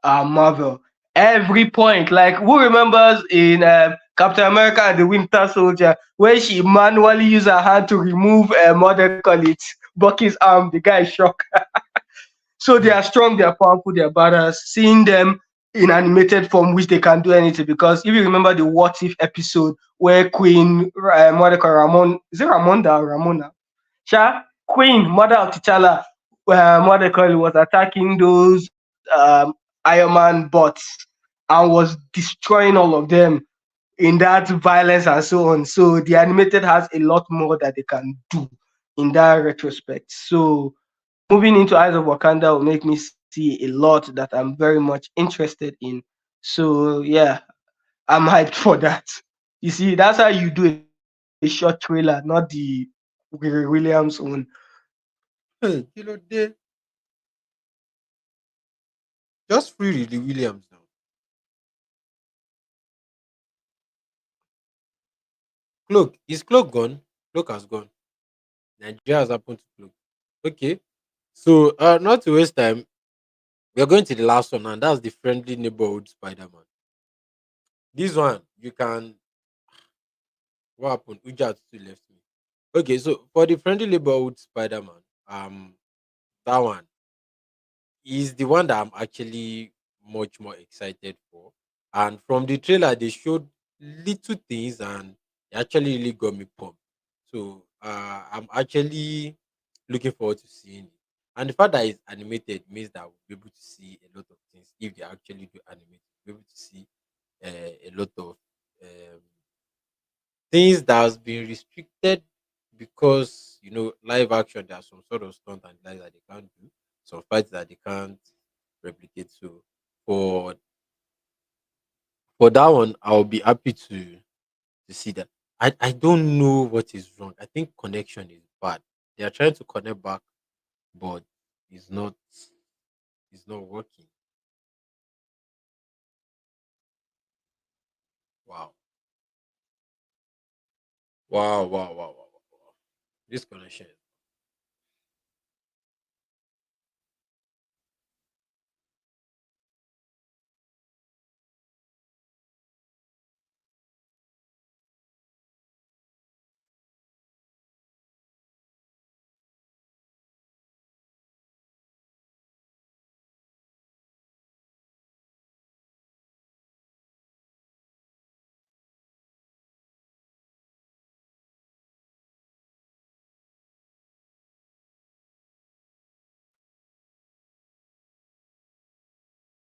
Speaker 4: Marvel. Every point, like who remembers in Captain America and the Winter Soldier, where she manually used her hand to remove what they call it, Bucky's arm, the guy is shocked. So they
Speaker 1: Hmm.
Speaker 4: are strong, they are powerful, they are badass. Seeing them in animated form, which they can do anything. Because if you remember the What If episode where Queen, what they call Ramon, is it Ramonda or Ramona? Sha, Queen, mother of T'Challa, what they call it, was attacking those Iron Man bots and was destroying all of them in that violence and so on. So the animated has a lot more that they can do in that retrospect. So moving into Eyes of Wakanda will make me see a lot that I'm very much interested in. So yeah, I'm hyped for that. You see, that's how you do a short trailer, not the Williams one.
Speaker 1: Hey, they just free the Williams now. Cloak is Cloak gone? Cloak has gone. Nigeria has happened to Cloak. Okay, so not to waste time, we are going to the last one, and that's the friendly neighborhood Spider-Man. This one you can. What happened? Ujat still left me. Okay, so for the friendly neighborhood Spider-Man, that one is the one that I'm actually much more excited for. And from the trailer, they showed little things, and it actually really got me pumped. So I'm actually looking forward to seeing it. And the fact that it's animated means that we'll be able to see a lot of things if they actually do animate. We'll be able to see a lot of things that has been restricted because live action, there are some sort of stunt and lies that they can't do, some fights that they can't replicate. So for that one, I'll be happy to see that. I don't know what is wrong. I think connection is bad. They are trying to connect back, but it's not it's not working. Wow. Wow, wow, wow, wow, wow, wow. This connection.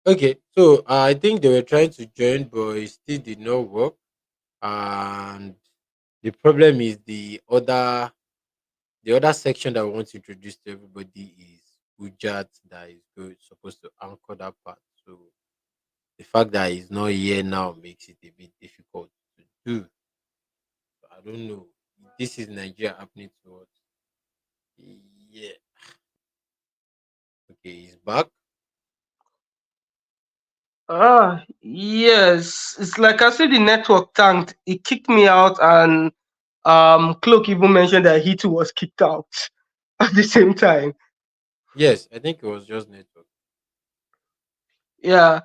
Speaker 1: Okay, so I think they were trying to join, but it still did not work. And the problem is the other section that we want to introduce to everybody is Ujat, that is supposed to anchor that part. So the fact that he's not here now makes it a bit difficult to do. So I don't know. This is Nigeria happening to us. Yeah. Okay, he's back.
Speaker 4: Yes, it's like I said, the network tanked. It kicked me out, and Cloak even mentioned that he too was kicked out at the same time.
Speaker 1: Yes, I think it was just network.
Speaker 4: Yeah.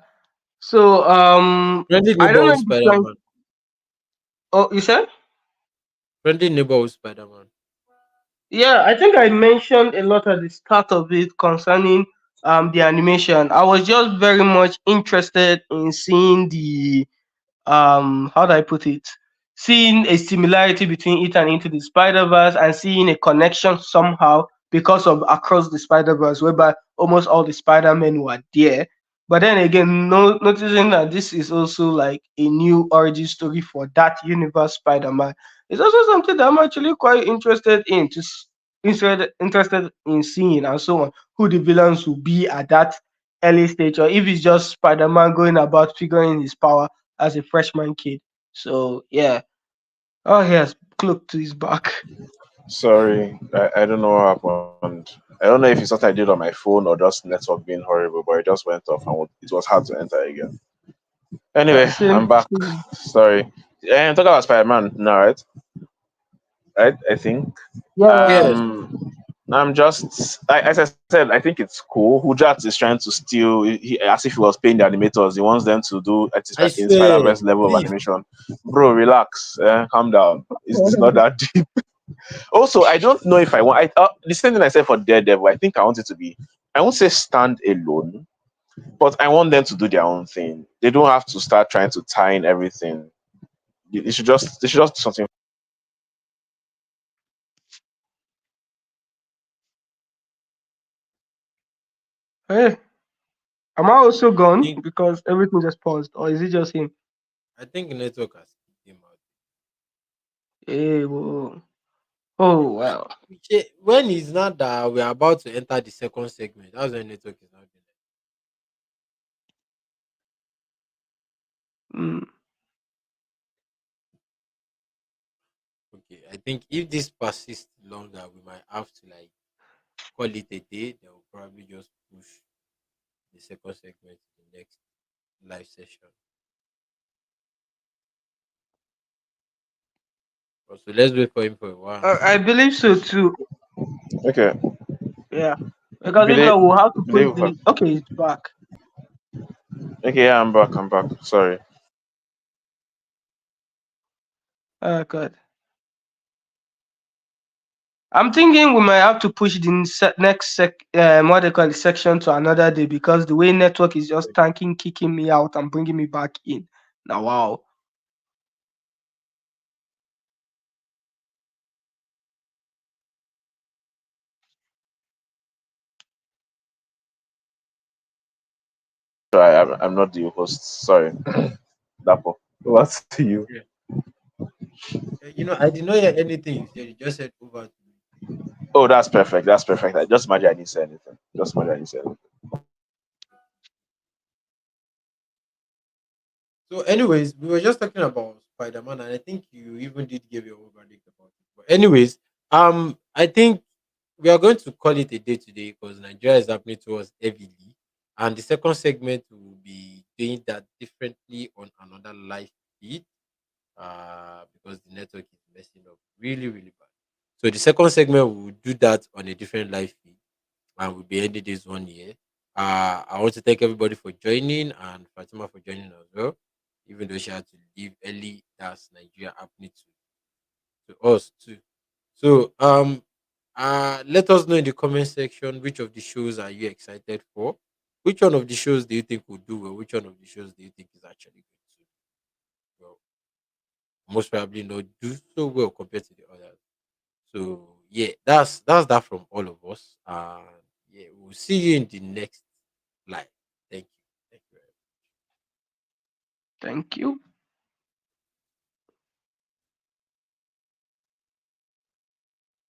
Speaker 4: So
Speaker 1: Friendly
Speaker 4: I don't know
Speaker 1: neighborhood
Speaker 4: if you
Speaker 1: Spider
Speaker 4: can.
Speaker 1: Man.
Speaker 4: Oh, you said?
Speaker 1: Friendly neighborhood Spider Man.
Speaker 4: Yeah, I think I mentioned a lot at the start of it concerning the animation. I was just very much interested in seeing the how do I put it? Seeing a similarity between it and Into the Spider Verse, and seeing a connection somehow because of Across the Spider Verse, whereby almost all the Spider Men were there. But then again, noticing that this is also like a new origin story for that universe Spider Man is also something that I'm actually quite interested in interested in seeing, and so on, who the villains will be at that early stage, or if it's just Spider Man going about figuring his power as a freshman kid. So yeah. Oh yes, Cloak to his back.
Speaker 2: Sorry, I don't know what happened. I don't know if it's what I did on my phone or just network being horrible, but it just went off and it was hard to enter again. Anyway, I'm
Speaker 4: Same.
Speaker 2: back. Sorry. And talk about Spider Man now, right? Right? I think.
Speaker 4: Yeah.
Speaker 1: Yes,
Speaker 2: I'm just, as I said, I think it's cool. Hujat is trying to steal, as if he was paying the animators. He wants them to do
Speaker 1: I
Speaker 2: in
Speaker 1: swear.
Speaker 2: Spider-Verse level of
Speaker 1: Please.
Speaker 2: animation. Bro, relax. Calm down. It's not that deep. Also, I don't know if I want, the same thing I said for Daredevil, I think I want it to be, I won't say stand alone, but I want them to do their own thing. They don't have to start trying to tie in everything. They should just do something.
Speaker 4: Hey, am I also
Speaker 1: I
Speaker 4: gone
Speaker 1: think
Speaker 4: because everything just paused, or is it just him?
Speaker 1: I think network has kicked him out.
Speaker 4: Hey, whoa. Oh
Speaker 1: Ah,
Speaker 4: well.
Speaker 1: when it's not that we're about to enter the second segment, that's when network is not doing
Speaker 4: Mm.
Speaker 1: it. Okay, I think if this persists longer, we might have to like call it a day. Then we'll probably just push the second segment to the next live session. So let's wait for him for a while.
Speaker 4: I believe so too.
Speaker 2: Okay.
Speaker 4: Yeah, because if
Speaker 2: Believe,
Speaker 4: not, we'll have to push
Speaker 2: believe.
Speaker 4: the. Okay, it's back.
Speaker 2: Okay, yeah, I'm back. I'm back. Sorry.
Speaker 4: Good. I'm thinking we might have to push the next what they call it, section to another day, because the way network is just tanking, kicking me out and bringing me back in. Now, wow.
Speaker 2: Sorry, I'm not the host. Sorry, Dapo. What's to you?
Speaker 1: Yeah. I did not hear anything you said. You just said over to me.
Speaker 2: Oh, that's perfect. That's perfect. I just imagine I didn't say anything. Just imagine I didn't say anything.
Speaker 1: So, anyways, we were just talking about Spider Man, and I think you even did give your own verdict about it. But, anyways, I think we are going to call it a day today because Nigeria is happening to us heavily, and the second segment will be doing that differently on another live feed, because the network is messing up really, really bad. So, the second segment we will do that on a different live feed, and we'll be ending this one year. I want to thank everybody for joining and Fatima for joining as well, even though she had to leave early. That's Nigeria happening to us too. So let us know in the comment section which of the shows are you excited for. Which one of the shows do you think will do well? Which one of the shows do you think is actually going to, well, most probably not do so well compared to the others? So yeah, that's that from all of us. And yeah, we'll see you in the next live. Thank you. Thank you very much.
Speaker 4: Thank you.